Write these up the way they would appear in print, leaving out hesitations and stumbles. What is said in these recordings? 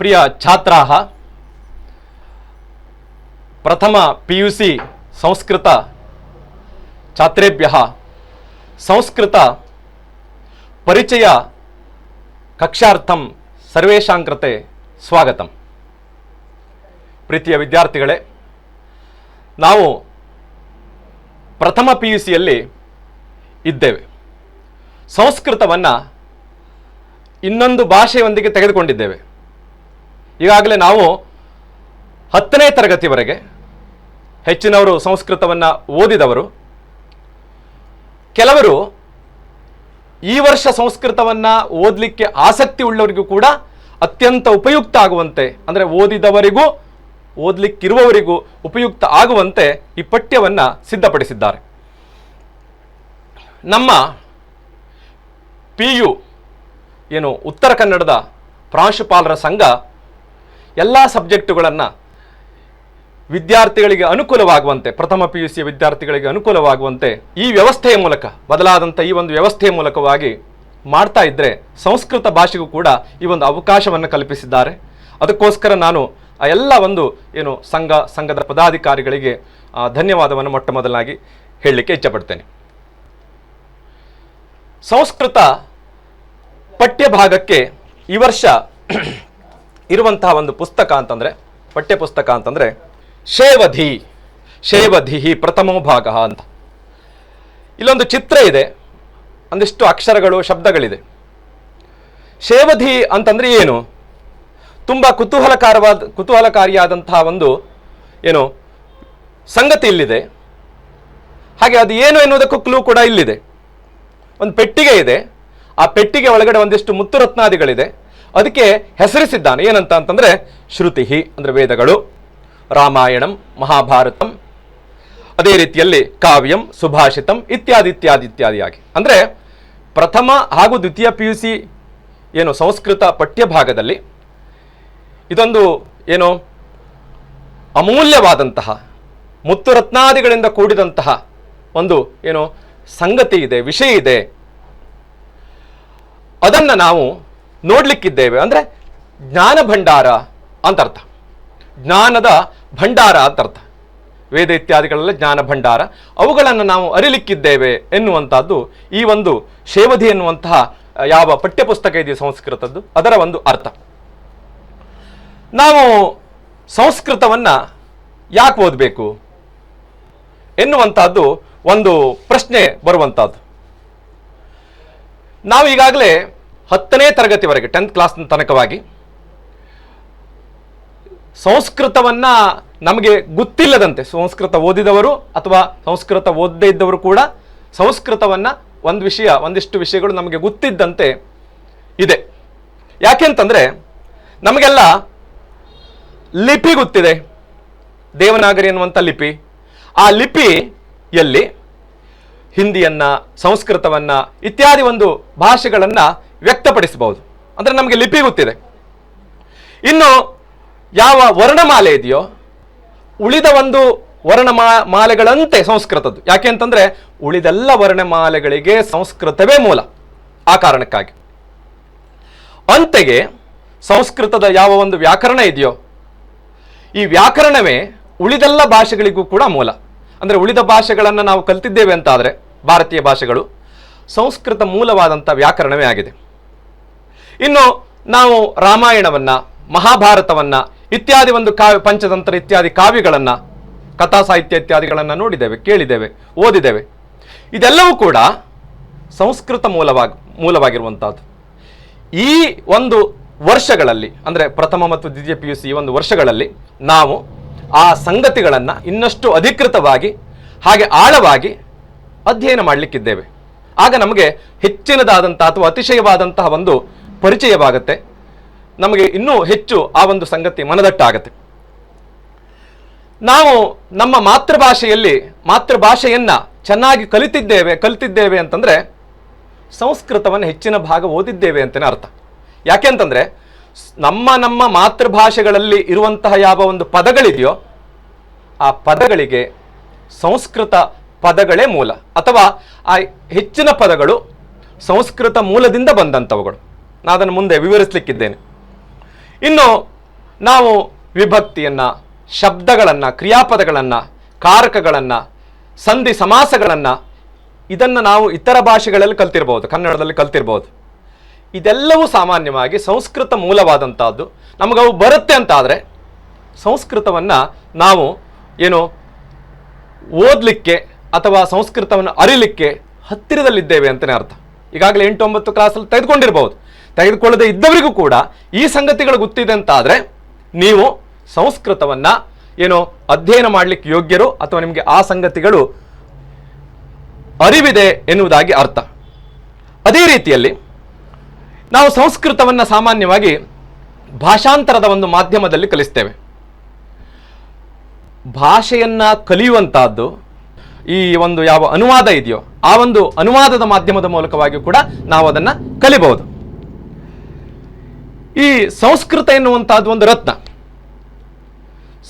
प्रिय छात्राः प्रथम PUC संस्कृत छात्रेभ्यः संस्कृत परिचय कक्षार्थं सर्वेषां कृते स्वागतम्। प्रीतिಯ ವಿದ್ಯಾರ್ಥಿಗಳೇ, ನಾವು ಪ್ರಥಮ PUC ಯಲ್ಲಿ ಇದ್ದೇವೆ. ಸಂಸ್ಕೃತವನ್ನು ಇನ್ನೊಂದು ಭಾಷೆಯೊಂದಿಗೆ ತೆಗೆದುಕೊಂಡಿದ್ದೇವೆ. ಈಗಾಗಲೇ ನಾವು 10ನೇ ತರಗತಿವರೆಗೆ ಹೆಚ್ಚಿನವರು ಸಂಸ್ಕೃತವನ್ನು ಓದಿದವರು, ಕೆಲವರು ಈ ವರ್ಷ ಸಂಸ್ಕೃತವನ್ನು ಓದಲಿಕ್ಕೆ ಆಸಕ್ತಿ ಉಳ್ಳವರಿಗೂ ಕೂಡ ಅತ್ಯಂತ ಉಪಯುಕ್ತ ಆಗುವಂತೆ, ಅಂದರೆ ಓದಿದವರಿಗೂ ಓದಲಿಕ್ಕಿರುವವರಿಗೂ ಉಪಯುಕ್ತ ಆಗುವಂತೆ ಈ ಪಠ್ಯವನ್ನು ಸಿದ್ಧಪಡಿಸಿದ್ದಾರೆ. ನಮ್ಮ PU ಏನು ಉತ್ತರ ಕನ್ನಡದ ಪ್ರಾಂಶುಪಾಲರ ಸಂಘ ಎಲ್ಲ ಸಬ್ಜೆಕ್ಟುಗಳನ್ನು ವಿದ್ಯಾರ್ಥಿಗಳಿಗೆ ಅನುಕೂಲವಾಗುವಂತೆ, ಪ್ರಥಮ PUC ವಿದ್ಯಾರ್ಥಿಗಳಿಗೆ ಅನುಕೂಲವಾಗುವಂತೆ ಈ ವ್ಯವಸ್ಥೆಯ ಮೂಲಕ, ಬದಲಾದಂಥ ಈ ಒಂದು ವ್ಯವಸ್ಥೆಯ ಮೂಲಕವಾಗಿ ಮಾಡ್ತಾ ಇದ್ದರೆ ಸಂಸ್ಕೃತ ಭಾಷೆಗೂ ಕೂಡ ಈ ಒಂದು ಅವಕಾಶವನ್ನು ಕಲ್ಪಿಸಿದ್ದಾರೆ. ಅದಕ್ಕೋಸ್ಕರ ನಾನು ಆ ಎಲ್ಲ ಒಂದು ಏನು ಸಂಘದ ಪದಾಧಿಕಾರಿಗಳಿಗೆ ಧನ್ಯವಾದವನ್ನು ಮೊಟ್ಟ ಮೊದಲಾಗಿ ಹೇಳಲಿಕ್ಕೆ ಇಚ್ಛಪಡ್ತೇನೆ. ಸಂಸ್ಕೃತ ಪಠ್ಯಭಾಗಕ್ಕೆ ಈ ವರ್ಷ ಇರುವಂತಹ ಒಂದು ಪುಸ್ತಕ ಅಂತಂದರೆ, ಪಠ್ಯ ಪುಸ್ತಕ ಅಂತಂದರೆ ಶೇವಧಿ ಪ್ರಥಮೋ ಭಾಗ ಅಂತ. ಇಲ್ಲೊಂದು ಚಿತ್ರ ಇದೆ, ಒಂದಿಷ್ಟು ಅಕ್ಷರಗಳು, ಶಬ್ದಗಳಿದೆ. ಅಂತಂದ್ರೆ ಏನು? ತುಂಬ ಕುತೂಹಲಕಾರಿಯಾದಂತಹ ಒಂದು ಏನು ಸಂಗತಿ ಇಲ್ಲಿದೆ. ಹಾಗೆ ಅದು ಏನು ಎನ್ನುವುದಕ್ಕೂ ಕ್ಲೂ ಕೂಡ ಇಲ್ಲಿದೆ. ಒಂದು ಪೆಟ್ಟಿಗೆ ಇದೆ, ಆ ಪೆಟ್ಟಿಗೆ ಒಳಗಡೆ ಒಂದಿಷ್ಟು ಮುತ್ತುರತ್ನಾದಿಗಳಿದೆ. ಅದಕ್ಕೆ ಹೆಸರಿಸಿದ್ದಾನೆ ಏನಂತ ಅಂತಂದ್ರೆ ಶ್ರುತಿ, ಅಂದ್ರೆ ವೇದಗಳು, ರಾಮಾಯಣಂ, ಮಹಾಭಾರತಂ, ಅದೇ ರೀತಿಯಲ್ಲಿ ಕಾವ್ಯಂ, ಸುಭಾಷಿತಂ ಇತ್ಯಾದಿಯಾಗಿ. ಅಂದರೆ ಪ್ರಥಮ ಹಾಗೂ ದ್ವಿತೀಯ PUC ಏನು ಸಂಸ್ಕೃತ ಪಠ್ಯಭಾಗದಲ್ಲಿ ಇದೊಂದು ಏನು ಅಮೂಲ್ಯವಾದಂತಹ ಮುತ್ತುರತ್ನಾದಿಗಳಿಂದ ಕೂಡಿದಂತಹ ಒಂದು ಏನು ಸಂಗತಿ ಇದೆ, ವಿಷಯ ಇದೆ. ಅದನ್ನು ನಾವು ನೋಡ್ಲಿಕ್ಕಿದ್ದೇವೆ. ಅಂದರೆ ಜ್ಞಾನ ಭಂಡಾರ ಅಂತ ಅರ್ಥ, ಜ್ಞಾನದ ಭಂಡಾರ ಅಂತ ಅರ್ಥ. ವೇದ ಇತ್ಯಾದಿಗಳೆಲ್ಲ ಜ್ಞಾನ ಭಂಡಾರ, ಅವುಗಳನ್ನು ನಾವು ಅರಿಲಿಕ್ಕಿದ್ದೇವೆ ಎನ್ನುವಂಥದ್ದು ಈ ಒಂದು ಶೇವಧಿ ಎನ್ನುವಂತಹ ಯಾವ ಪಠ್ಯಪುಸ್ತಕ ಇದೆಯೋ ಸಂಸ್ಕೃತದ್ದು, ಅದರ ಒಂದು ಅರ್ಥ. ನಾವು ಸಂಸ್ಕೃತವನ್ನು ಯಾಕೆ ಓದಬೇಕು ಎನ್ನುವಂಥದ್ದು ಒಂದು ಪ್ರಶ್ನೆ ಬರುವಂಥದ್ದು. ನಾವು ಈಗಾಗಲೇ 10ನೇ ತರಗತಿವರೆಗೆ 10th ಕ್ಲಾಸ್ ತನಕವಾಗಿ ಸಂಸ್ಕೃತವನ್ನು ನಮಗೆ ಗೊತ್ತಿಲ್ಲದಂತೆ, ಸಂಸ್ಕೃತ ಓದಿದವರು ಅಥವಾ ಸಂಸ್ಕೃತ ಓದದೇ ಇದ್ದವರು ಕೂಡ ಸಂಸ್ಕೃತವನ್ನು ಒಂದಿಷ್ಟು ವಿಷಯಗಳು ನಮಗೆ ಗೊತ್ತಿದ್ದಂತೆ ಇದೆ. ಯಾಕೆಂತಂದರೆ ನಮಗೆಲ್ಲ ಲಿಪಿ ಗೊತ್ತಿದೆ, ದೇವನಾಗರಿ ಎನ್ನುವಂಥ ಲಿಪಿ. ಆ ಲಿಪಿಯಲ್ಲಿ ಹಿಂದಿಯನ್ನು, ಸಂಸ್ಕೃತವನ್ನು ಇತ್ಯಾದಿ ಒಂದು ಭಾಷೆಗಳನ್ನು ವ್ಯಕ್ತಪಡಿಸಬಹುದು. ಅಂದರೆ ನಮಗೆ ಲಿಪಿ ಗೊತ್ತಿದೆ. ಇನ್ನು ಯಾವ ವರ್ಣಮಾಲೆ ಇದೆಯೋ ಉಳಿದ ಒಂದು ವರ್ಣಮಾಲೆಗಳಂತೆ ಸಂಸ್ಕೃತದ್ದು. ಯಾಕೆ ಅಂತಂದರೆ ಉಳಿದೆಲ್ಲ ವರ್ಣಮಾಲೆಗಳಿಗೆ ಸಂಸ್ಕೃತವೇ ಮೂಲ. ಆ ಕಾರಣಕ್ಕಾಗಿ ಅಂತೆಯೇ ಸಂಸ್ಕೃತದ ಯಾವ ಒಂದು ವ್ಯಾಕರಣ ಇದೆಯೋ ಈ ವ್ಯಾಕರಣವೇ ಉಳಿದೆಲ್ಲ ಭಾಷೆಗಳಿಗೂ ಕೂಡ ಮೂಲ. ಅಂದರೆ ಉಳಿದ ಭಾಷೆಗಳನ್ನು ನಾವು ಕಲ್ತಿದ್ದೇವೆ ಅಂತಾದರೆ, ಭಾರತೀಯ ಭಾಷೆಗಳು, ಸಂಸ್ಕೃತ ಮೂಲವಾದಂಥ ವ್ಯಾಕರಣವೇ ಆಗಿದೆ. ಇನ್ನು ನಾವು ರಾಮಾಯಣವನ್ನು, ಮಹಾಭಾರತವನ್ನು ಇತ್ಯಾದಿ ಒಂದು ಪಂಚತಂತ್ರ ಇತ್ಯಾದಿ ಕಾವ್ಯಗಳನ್ನು, ಕಥಾ ಸಾಹಿತ್ಯ ಇತ್ಯಾದಿಗಳನ್ನು ನೋಡಿದ್ದೇವೆ, ಕೇಳಿದ್ದೇವೆ, ಓದಿದ್ದೇವೆ. ಇದೆಲ್ಲವೂ ಕೂಡ ಸಂಸ್ಕೃತ ಮೂಲವಾಗಿರುವಂಥದ್ದು. ಈ ಒಂದು ವರ್ಷಗಳಲ್ಲಿ, ಅಂದರೆ ಪ್ರಥಮ ಮತ್ತು ದ್ವಿತೀಯ PUC ಈ ಒಂದು ವರ್ಷಗಳಲ್ಲಿ ನಾವು ಆ ಸಂಗತಿಗಳನ್ನು ಇನ್ನಷ್ಟು ಅಧಿಕೃತವಾಗಿ ಹಾಗೆ ಆಳವಾಗಿ ಅಧ್ಯಯನ ಮಾಡಲಿಕ್ಕಿದ್ದೇವೆ. ಆಗ ನಮಗೆ ಹೆಚ್ಚಿನದಾದಂತಹ ಅಥವಾ ಅತಿಶಯವಾದಂತಹ ಒಂದು ಪರಿಚಯವಾಗುತ್ತೆ. ನಮಗೆ ಇನ್ನೂ ಹೆಚ್ಚು ಆ ಒಂದು ಸಂಗತಿ ಮನದಟ್ಟಾಗತ್ತೆ. ನಾವು ನಮ್ಮ ಮಾತೃಭಾಷೆಯನ್ನು ಚೆನ್ನಾಗಿ ಕಲಿತಿದ್ದೇವೆ ಅಂತಂದರೆ ಸಂಸ್ಕೃತವನ್ನು ಹೆಚ್ಚಿನ ಭಾಗ ಓದಿದ್ದೇವೆ ಅಂತಲೇ ಅರ್ಥ. ಯಾಕೆಂತಂದರೆ ನಮ್ಮ ಮಾತೃಭಾಷೆಗಳಲ್ಲಿ ಇರುವಂತಹ ಯಾವ ಒಂದು ಪದಗಳಿದೆಯೋ ಆ ಪದಗಳಿಗೆ ಸಂಸ್ಕೃತ ಪದಗಳೇ ಮೂಲ, ಅಥವಾ ಆ ಹೆಚ್ಚಿನ ಪದಗಳು ಸಂಸ್ಕೃತ ಮೂಲದಿಂದ ಬಂದಂಥವುಗಳು. ನಾನು ಅದನ್ನು ಮುಂದೆ ವಿವರಿಸಲಿಕ್ಕಿದ್ದೇನೆ. ಇನ್ನು ನಾವು ವಿಭಕ್ತಿಯನ್ನು, ಶಬ್ದಗಳನ್ನು, ಕ್ರಿಯಾಪದಗಳನ್ನು, ಕಾರಕಗಳನ್ನು, ಸಂಧಿ ಸಮಾಸಗಳನ್ನು ಇದನ್ನು ನಾವು ಇತರ ಭಾಷೆಗಳಲ್ಲಿ ಕಲ್ತಿರ್ಬೋದು, ಕನ್ನಡದಲ್ಲಿ ಕಲ್ತಿರ್ಬೋದು. ಇದೆಲ್ಲವೂ ಸಾಮಾನ್ಯವಾಗಿ ಸಂಸ್ಕೃತ ಮೂಲವಾದಂಥದ್ದು. ನಮಗವು ಬರುತ್ತೆ ಅಂತಾದರೆ ಸಂಸ್ಕೃತವನ್ನು ನಾವು ಏನು ಓದಲಿಕ್ಕೆ ಅಥವಾ ಸಂಸ್ಕೃತವನ್ನು ಅರಿಲಿಕ್ಕೆ ಹತ್ತಿರದಲ್ಲಿದ್ದೇವೆ ಅಂತಲೇ ಅರ್ಥ. ಈಗಾಗಲೇ 8-9 ಕ್ಲಾಸಲ್ಲಿ ತೆಗೆದುಕೊಂಡಿರ್ಬೋದು. ತೆಗೆದುಕೊಳ್ಳದೆ ಇದ್ದವರಿಗೂ ಕೂಡ ಈ ಸಂಗತಿಗಳು ಗೊತ್ತಿದೆ ಅಂತಾದರೆ ನೀವು ಸಂಸ್ಕೃತವನ್ನು ಏನು ಅಧ್ಯಯನ ಮಾಡಲಿಕ್ಕೆ ಯೋಗ್ಯರು ಅಥವಾ ನಿಮಗೆ ಆ ಸಂಗತಿಗಳು ಅರಿವಿದೆ ಎನ್ನುವುದಾಗಿ ಅರ್ಥ. ಅದೇ ರೀತಿಯಲ್ಲಿ ನಾವು ಸಂಸ್ಕೃತವನ್ನು ಸಾಮಾನ್ಯವಾಗಿ ಭಾಷಾಂತರದ ಒಂದು ಮಾಧ್ಯಮದಲ್ಲಿ ಕಲಿಸ್ತೇವೆ. ಭಾಷೆಯನ್ನು ಕಲಿಯುವಂತಹದ್ದು ಈ ಒಂದು ಯಾವ ಅನುವಾದ ಇದೆಯೋ ಆ ಒಂದು ಅನುವಾದದ ಮಾಧ್ಯಮದ ಮೂಲಕವಾಗಿ ಕೂಡ ನಾವು ಅದನ್ನು ಕಲಿಬಹುದು. ಈ ಸಂಸ್ಕೃತ ಎನ್ನುವಂತಹದ್ದು ಒಂದು ರತ್ನ.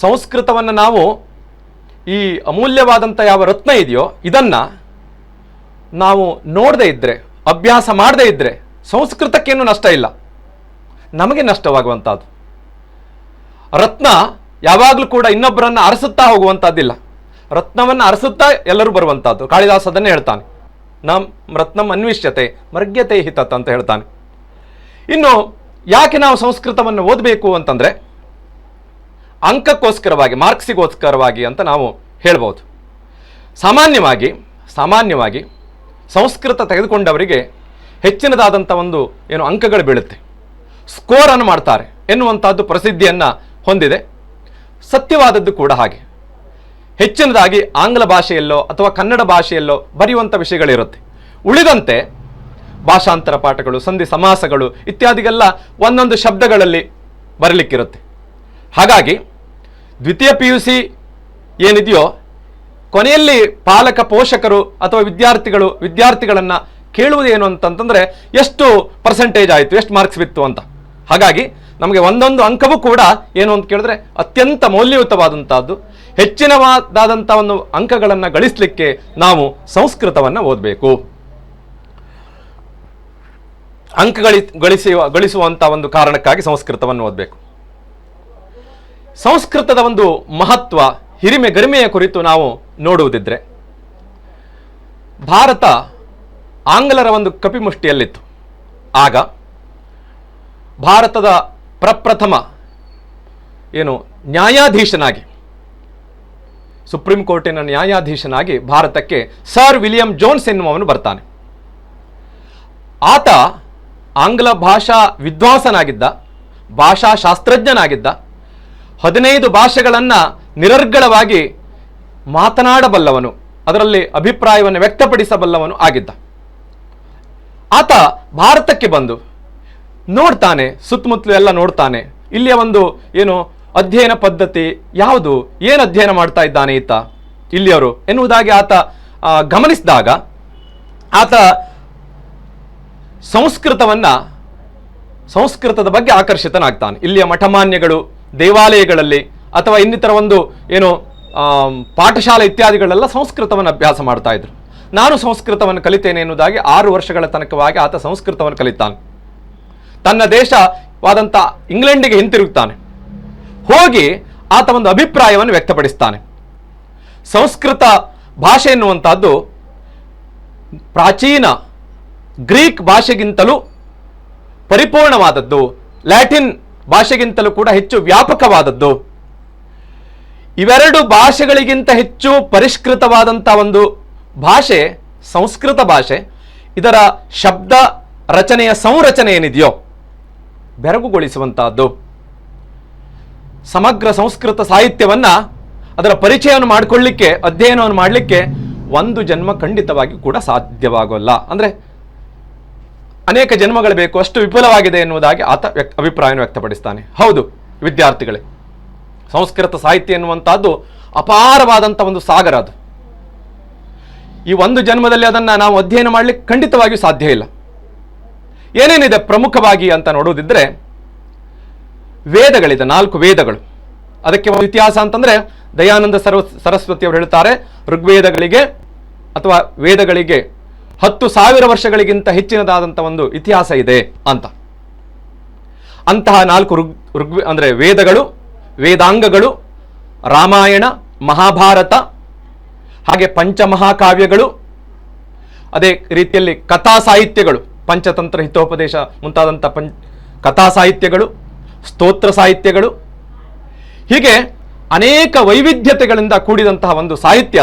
ಸಂಸ್ಕೃತವನ್ನು ನಾವು ಈ ಅಮೂಲ್ಯವಾದಂಥ ಯಾವ ರತ್ನ ಇದೆಯೋ ಇದನ್ನು ನಾವು ನೋಡದೇ ಇದ್ದರೆ, ಅಭ್ಯಾಸ ಮಾಡದೇ ಇದ್ದರೆ ಸಂಸ್ಕೃತಕ್ಕೇನು ನಷ್ಟ ಇಲ್ಲ, ನಮಗೆ ನಷ್ಟವಾಗುವಂಥದ್ದು. ರತ್ನ ಯಾವಾಗಲೂ ಕೂಡ ಇನ್ನೊಬ್ಬರನ್ನು ಅರಸುತ್ತಾ ಹೋಗುವಂಥದ್ದಿಲ್ಲ, ರತ್ನವನ್ನು ಅರಸುತ್ತಾ ಎಲ್ಲರೂ ಬರುವಂಥದ್ದು. ಕಾಳಿದಾಸ ಅದನ್ನೇ ಹೇಳ್ತಾನೆ, ನಮ್ ರತ್ನಂ ಅನ್ವಿಷ್ಯತೆ ಮರ್ಗ್ಯತೆ ಹಿತತ್ ಅಂತ ಹೇಳ್ತಾನೆ. ಇನ್ನು ಯಾಕೆ ನಾವು ಸಂಸ್ಕೃತವನ್ನು ಓದಬೇಕು ಅಂತಂದರೆ ಅಂಕಕ್ಕೋಸ್ಕರವಾಗಿ, ಮಾರ್ಕ್ಸಿಗೋಸ್ಕರವಾಗಿ ಅಂತ ನಾವು ಹೇಳ್ಬೋದು. ಸಾಮಾನ್ಯವಾಗಿ ಸಂಸ್ಕೃತ ತೆಗೆದುಕೊಂಡವರಿಗೆ ಹೆಚ್ಚಿನದಾದಂಥ ಒಂದು ಏನು ಅಂಕಗಳು ಬೀಳುತ್ತೆ, ಸ್ಕೋರನ್ನು ಮಾಡ್ತಾರೆ ಎನ್ನುವಂಥದ್ದು ಪ್ರಸಿದ್ಧಿಯನ್ನು ಹೊಂದಿದೆ. ಸತ್ಯವಾದದ್ದು ಕೂಡ ಹಾಗೆ. ಹೆಚ್ಚಿನದಾಗಿ ಆಂಗ್ಲ ಭಾಷೆಯಲ್ಲೋ ಅಥವಾ ಕನ್ನಡ ಭಾಷೆಯಲ್ಲೋ ಬರೆಯುವಂಥ ವಿಷಯಗಳಿರುತ್ತೆ. ಉಳಿದಂತೆ ಭಾಷಾಂತರ ಪಾಠಗಳು, ಸಂಧಿ ಸಮಾಸಗಳು ಇತ್ಯಾದಿಗೆಲ್ಲ ಒಂದೊಂದು ಶಬ್ದಗಳಲ್ಲಿ ಬರಲಿಕ್ಕಿರುತ್ತೆ. ಹಾಗಾಗಿ ದ್ವಿತೀಯ PUC ಏನಿದೆಯೋ ಕೊನೆಯಲ್ಲಿ ಪಾಲಕ ಪೋಷಕರು ಅಥವಾ ವಿದ್ಯಾರ್ಥಿಗಳನ್ನು ಕೇಳುವುದೇನು ಅಂತಂತಂದರೆ ಎಷ್ಟು ಪರ್ಸೆಂಟೇಜ್ ಆಯಿತು, ಎಷ್ಟು ಮಾರ್ಕ್ಸ್ ಬಿತ್ತು ಅಂತ. ಹಾಗಾಗಿ ನಮಗೆ ಒಂದೊಂದು ಅಂಕವೂ ಕೂಡ ಏನು ಅಂತ ಕೇಳಿದ್ರೆ ಅತ್ಯಂತ ಮೌಲ್ಯಯುತವಾದಂಥದ್ದು. ಹೆಚ್ಚಿನವಾದಂಥ ಒಂದು ಅಂಕಗಳನ್ನು ಗಳಿಸಲಿಕ್ಕೆ ನಾವು ಸಂಸ್ಕೃತವನ್ನು ಓದಬೇಕು. ಗಳಿಸುವಂಥ ಒಂದು ಕಾರಣಕ್ಕಾಗಿ ಸಂಸ್ಕೃತವನ್ನು ಓದಬೇಕು. ಸಂಸ್ಕೃತದ ಒಂದು ಮಹತ್ವ, ಹಿರಿಮೆ ಗರಿಮೆಯ ಕುರಿತು ನಾವು ನೋಡುವುದಿದ್ರೆ, ಭಾರತ ಆಂಗ್ಲರ ಒಂದು ಕಪಿಮುಷ್ಟಿಯಲ್ಲಿತ್ತು. ಆಗ ಭಾರತದ ಪ್ರಪ್ರಥಮ ಏನು ನ್ಯಾಯಾಧೀಶನಾಗಿ, ಸುಪ್ರೀಂ ಕೋರ್ಟಿನ ನ್ಯಾಯಾಧೀಶನಾಗಿ ಭಾರತಕ್ಕೆ ಸರ್ ವಿಲಿಯಂ ಜೋನ್ಸ್ ಎನ್ನುವವನು ಬರ್ತಾನೆ. ಆತ ಆಂಗ್ಲ ಭಾಷಾ ವಿದ್ವಾಂಸನಾಗಿದ್ದ, ಭಾಷಾಶಾಸ್ತ್ರಜ್ಞನಾಗಿದ್ದ, 15 ಭಾಷೆಗಳನ್ನು ನಿರರ್ಗಳವಾಗಿ ಮಾತನಾಡಬಲ್ಲವನು, ಅದರಲ್ಲಿ ಅಭಿಪ್ರಾಯವನ್ನು ವ್ಯಕ್ತಪಡಿಸಬಲ್ಲವನು ಆಗಿದ್ದ. ಆತ ಭಾರತಕ್ಕೆ ಬಂದು ನೋಡ್ತಾನೆ, ಸುತ್ತಮುತ್ತಲು ಎಲ್ಲ ನೋಡ್ತಾನೆ, ಇಲ್ಲಿಯ ಒಂದು ಏನು ಅಧ್ಯಯನ ಪದ್ಧತಿ ಯಾವುದು, ಏನು ಅಧ್ಯಯನ ಮಾಡ್ತಾ ಇದ್ದಾನೆ ಈತ ಇಲ್ಲಿಯವರು ಎನ್ನುವುದಾಗಿ ಆತ ಗಮನಿಸಿದಾಗ ಆತ ಸಂಸ್ಕೃತದ ಬಗ್ಗೆ ಆಕರ್ಷಿತನಾಗ್ತಾನೆ. ಇಲ್ಲಿಯ ಮಠಮಾನ್ಯಗಳು ದೇವಾಲಯಗಳಲ್ಲಿ ಅಥವಾ ಇನ್ನಿತರ ಒಂದು ಏನು ಪಾಠಶಾಲೆ ಇತ್ಯಾದಿಗಳೆಲ್ಲ ಸಂಸ್ಕೃತವನ್ನು ಅಭ್ಯಾಸ ಮಾಡ್ತಾ ಇದ್ರು. ನಾನು ಸಂಸ್ಕೃತವನ್ನು ಕಲಿತೇನೆ ಎನ್ನುವುದಾಗಿ 6 ವರ್ಷಗಳ ತನಕವಾಗಿ ಆತ ಸಂಸ್ಕೃತವನ್ನು ಕಲಿತಾನೆ. ತನ್ನ ದೇಶವಾದಂಥ ಇಂಗ್ಲೆಂಡಿಗೆ ಹಿಂತಿರುಗ್ತಾನೆ. ಹೋಗಿ ಆತ ಒಂದು ಅಭಿಪ್ರಾಯವನ್ನು ವ್ಯಕ್ತಪಡಿಸ್ತಾನೆ. ಸಂಸ್ಕೃತ ಭಾಷೆ ಎನ್ನುವಂಥದ್ದು ಪ್ರಾಚೀನ ಗ್ರೀಕ್ ಭಾಷೆಗಿಂತಲೂ ಪರಿಪೂರ್ಣವಾದದ್ದು, ಲ್ಯಾಟಿನ್ ಭಾಷೆಗಿಂತಲೂ ಕೂಡ ಹೆಚ್ಚು ವ್ಯಾಪಕವಾದದ್ದು. ಇವೆರಡು ಭಾಷೆಗಳಿಗಿಂತ ಹೆಚ್ಚು ಪರಿಷ್ಕೃತವಾದಂಥ ಒಂದು ಭಾಷೆ ಸಂಸ್ಕೃತ ಭಾಷೆ. ಇದರ ಶಬ್ದ ರಚನೆಯ ಸಂರಚನೆ ಏನಿದೆಯೋ ಬೆರಗುಗೊಳಿಸುವಂತಹದ್ದು. ಸಮಗ್ರ ಸಂಸ್ಕೃತ ಸಾಹಿತ್ಯವನ್ನು, ಅದರ ಪರಿಚಯವನ್ನು ಮಾಡಿಕೊಳ್ಳಿಕ್ಕೆ, ಅಧ್ಯಯನವನ್ನು ಮಾಡಲಿಕ್ಕೆ ಒಂದು ಜನ್ಮ ಖಂಡಿತವಾಗಿ ಕೂಡ ಸಾಧ್ಯವಾಗೋಲ್ಲ. ಅಂದರೆ ಅನೇಕ ಜನ್ಮಗಳು ಬೇಕು, ಅಷ್ಟು ವಿಪುಲವಾಗಿದೆ ಎನ್ನುವುದಾಗಿ ಆತ ಅಭಿಪ್ರಾಯವನ್ನು ವ್ಯಕ್ತಪಡಿಸ್ತಾನೆ. ಹೌದು ವಿದ್ಯಾರ್ಥಿಗಳೇ, ಸಂಸ್ಕೃತ ಸಾಹಿತ್ಯ ಎನ್ನುವಂಥದ್ದು ಅಪಾರವಾದಂಥ ಒಂದು ಸಾಗರ. ಅದು ಈ ಒಂದು ಜನ್ಮದಲ್ಲಿ ಅದನ್ನು ನಾವು ಅಧ್ಯಯನ ಮಾಡಲಿಕ್ಕೆ ಖಂಡಿತವಾಗಿಯೂ ಸಾಧ್ಯ ಇಲ್ಲ. ಏನೇನಿದೆ ಪ್ರಮುಖವಾಗಿ ಅಂತ ನೋಡುವುದಿದ್ರೆ, ವೇದಗಳಿದೆ, 4 ವೇದಗಳು. ಅದಕ್ಕೆ ಒಂದು ಇತಿಹಾಸ ಅಂತಂದರೆ ದಯಾನಂದ ಸರಸ್ವತಿ ಅವರು ಹೇಳ್ತಾರೆ, ಋಗ್ವೇದಗಳಿಗೆ ಅಥವಾ ವೇದಗಳಿಗೆ 10,000 ವರ್ಷಗಳಿಗಿಂತ ಹೆಚ್ಚಿನದಾದಂಥ ಒಂದು ಇತಿಹಾಸ ಇದೆ ಅಂತ. ಅಂತಹ 4 ಅಂದರೆ ವೇದಗಳು, ವೇದಾಂಗಗಳು, ರಾಮಾಯಣ, ಮಹಾಭಾರತ, ಹಾಗೆ ಪಂಚಮಹಾಕಾವ್ಯಗಳು, ಅದೇ ರೀತಿಯಲ್ಲಿ ಕಥಾ ಸಾಹಿತ್ಯಗಳು, ಪಂಚತಂತ್ರ, ಹಿತೋಪದೇಶ ಮುಂತಾದಂಥ ಕಥಾ ಸಾಹಿತ್ಯಗಳು, ಸ್ತೋತ್ರ ಸಾಹಿತ್ಯಗಳು, ಹೀಗೆ ಅನೇಕ ವೈವಿಧ್ಯತೆಗಳಿಂದ ಕೂಡಿದಂತಹ ಒಂದು ಸಾಹಿತ್ಯ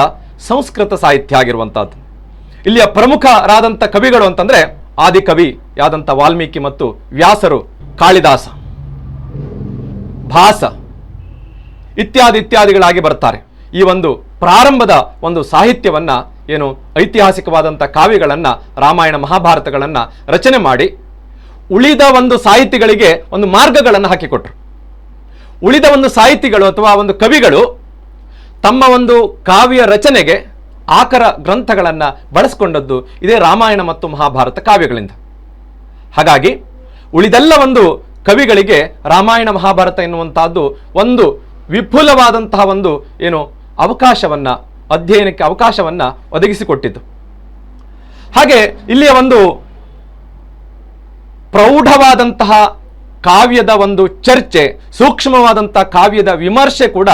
ಸಂಸ್ಕೃತ ಸಾಹಿತ್ಯ ಆಗಿರುವಂಥದ್ದು. ಇಲ್ಲಿಯ ಪ್ರಮುಖರಾದಂಥ ಕವಿಗಳು ಅಂತಂದರೆ ಆದಿಕವಿಯಾದಂಥ ವಾಲ್ಮೀಕಿ ಮತ್ತು ವ್ಯಾಸರು, ಕಾಳಿದಾಸ, ಭಾಸ ಇತ್ಯಾದಿಗಳಾಗಿ ಬರ್ತಾರೆ. ಈ ಒಂದು ಪ್ರಾರಂಭದ ಒಂದು ಸಾಹಿತ್ಯವನ್ನ, ಏನು ಐತಿಹಾಸಿಕವಾದಂಥ ಕಾವ್ಯಗಳನ್ನು, ರಾಮಾಯಣ ಮಹಾಭಾರತಗಳನ್ನು ರಚನೆ ಮಾಡಿ ಉಳಿದ ಒಂದು ಸಾಹಿತಿಗಳಿಗೆ ಒಂದು ಮಾರ್ಗಗಳನ್ನು ಹಾಕಿಕೊಟ್ರು. ಉಳಿದ ಒಂದು ಸಾಹಿತಿಗಳು ಅಥವಾ ಒಂದು ಕವಿಗಳು ತಮ್ಮ ಒಂದು ಕಾವ್ಯ ರಚನೆಗೆ ಆಕರ ಗ್ರಂಥಗಳನ್ನು ಬಳಸಿಕೊಂಡದ್ದು ಇದೇ ರಾಮಾಯಣ ಮತ್ತು ಮಹಾಭಾರತ ಕಾವ್ಯಗಳಿಂದ. ಹಾಗಾಗಿ ಉಳಿದೆಲ್ಲ ಒಂದು ಕವಿಗಳಿಗೆ ರಾಮಾಯಣ ಮಹಾಭಾರತ ಎನ್ನುವಂತಹದ್ದು ಒಂದು ವಿಪುಲವಾದಂತಹ ಒಂದು ಏನು ಅವಕಾಶವನ್ನ, ಅಧ್ಯಯನಕ್ಕೆ ಅವಕಾಶವನ್ನ ಒದಗಿಸಿಕೊಟ್ಟಿದ್ದು. ಹಾಗೆ ಇಲ್ಲಿಯ ಒಂದು ಪ್ರೌಢವಾದಂತಹ ಕಾವ್ಯದ ಒಂದು ಚರ್ಚೆ, ಸೂಕ್ಷ್ಮವಾದಂತಹ ಕಾವ್ಯದ ವಿಮರ್ಶೆ ಕೂಡ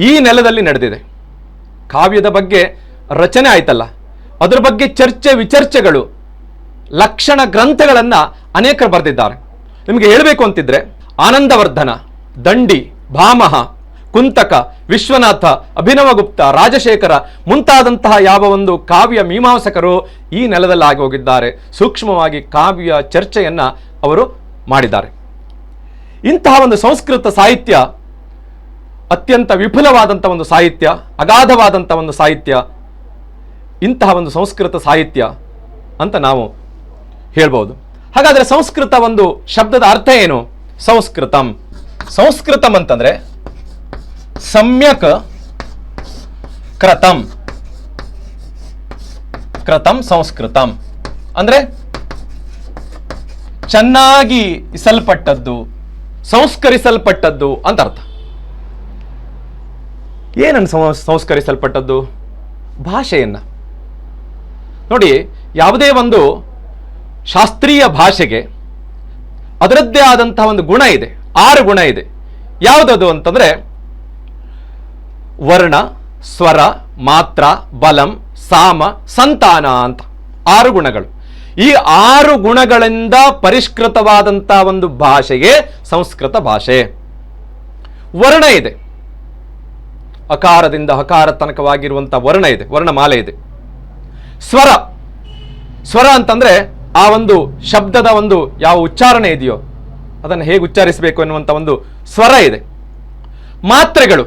ಈ ನೆಲದಲ್ಲಿ ನಡೆದಿದೆ. ಕಾವ್ಯದ ಬಗ್ಗೆ ರಚನೆ ಆಯ್ತಲ್ಲ, ಅದರ ಬಗ್ಗೆ ಚರ್ಚೆ ವಿಚರ್ಚೆಗಳು, ಲಕ್ಷಣ ಗ್ರಂಥಗಳನ್ನು ಅನೇಕರು ಬರೆದಿದ್ದಾರೆ. ನಿಮಗೆ ಹೇಳಬೇಕು ಅಂತಿದ್ರೆ ಆನಂದವರ್ಧನ, ದಂಡಿ, ಭಾಮಹ, ಕುಂತಕ, ವಿಶ್ವನಾಥ, ಅಭಿನವಗುಪ್ತ, ರಾಜಶೇಖರ ಮುಂತಾದಂತಹ ಯಾವ ಒಂದು ಕಾವ್ಯ ಮೀಮಾಂಸಕರು ಈ ನೆಲದಲ್ಲಿ ಆಗಿ ಹೋಗಿದ್ದಾರೆ. ಸೂಕ್ಷ್ಮವಾಗಿ ಕಾವ್ಯ ಚರ್ಚೆಯನ್ನ ಅವರು ಮಾಡಿದ್ದಾರೆ. ಇಂತಹ ಒಂದು ಸಂಸ್ಕೃತ ಸಾಹಿತ್ಯ ಅತ್ಯಂತ ವಿಪುಲವಾದಂಥ ಒಂದು ಸಾಹಿತ್ಯ, ಅಗಾಧವಾದಂಥ ಒಂದು ಸಾಹಿತ್ಯ. ಇಂತಹ ಒಂದು ಸಂಸ್ಕೃತ ಸಾಹಿತ್ಯ ಅಂತ ನಾವು ಹೇಳ್ಬೋದು. ಹಾಗಾದರೆ ಸಂಸ್ಕೃತ ಒಂದು ಶಬ್ದದ ಅರ್ಥ ಏನು? ಸಂಸ್ಕೃತಂ. ಸಂಸ್ಕೃತಂ ಅಂತಂದ್ರೆ ಸಮ್ಯಕ್ ಕೃತಂ. ಕೃತಂ ಸಂಸ್ಕೃತಂ ಅಂದ್ರೆ ಚೆನ್ನಾಗಿ ಇಸಲ್ಪಟ್ಟದ್ದು, ಸಂಸ್ಕರಿಸಲ್ಪಟ್ಟದ್ದು ಅಂತ ಅರ್ಥ. ಏನನ್ನು ಸಂಸ್ಕರಿಸಲ್ಪಟ್ಟದ್ದು? ಭಾಷೆಯನ್ನ. ನೋಡಿ, ಯಾವುದೇ ಒಂದು ಶಾಸ್ತ್ರೀಯ ಭಾಷೆಗೆ ಅದರದ್ದೇ ಆದಂತಹ ಒಂದು ಗುಣ ಇದೆ, 6 ಗುಣ ಇದೆ. ಯಾವುದದು ಅಂತಂದ್ರೆ ವರ್ಣ, ಸ್ವರ, ಮಾತ್ರ, ಬಲಂ, ಸಾಮ, ಸಂತಾನ ಅಂತ 6 ಗುಣಗಳು. ಈ 6 ಗುಣಗಳಿಂದ ಪರಿಷ್ಕೃತವಾದಂತಹ ಒಂದು ಭಾಷೆಗೆ ಸಂಸ್ಕೃತ ಭಾಷೆ. ವರ್ಣ ಇದೆ, ಅಕಾರದಿಂದ ಹಕಾರ ತನಕವಾಗಿರುವಂತಹ ವರ್ಣ ಇದೆ, ವರ್ಣಮಾಲೆ ಇದೆ. ಸ್ವರ, ಸ್ವರ ಅಂತಂದ್ರೆ ಆ ಒಂದು ಶಬ್ದದ ಒಂದು ಯಾವ ಉಚ್ಚಾರಣೆ ಇದೆಯೋ ಅದನ್ನು ಹೇಗೆ ಉಚ್ಚರಿಸಬೇಕು ಎನ್ನುವಂಥ ಒಂದು ಸ್ವರ ಇದೆ. ಮಾತ್ರೆಗಳು,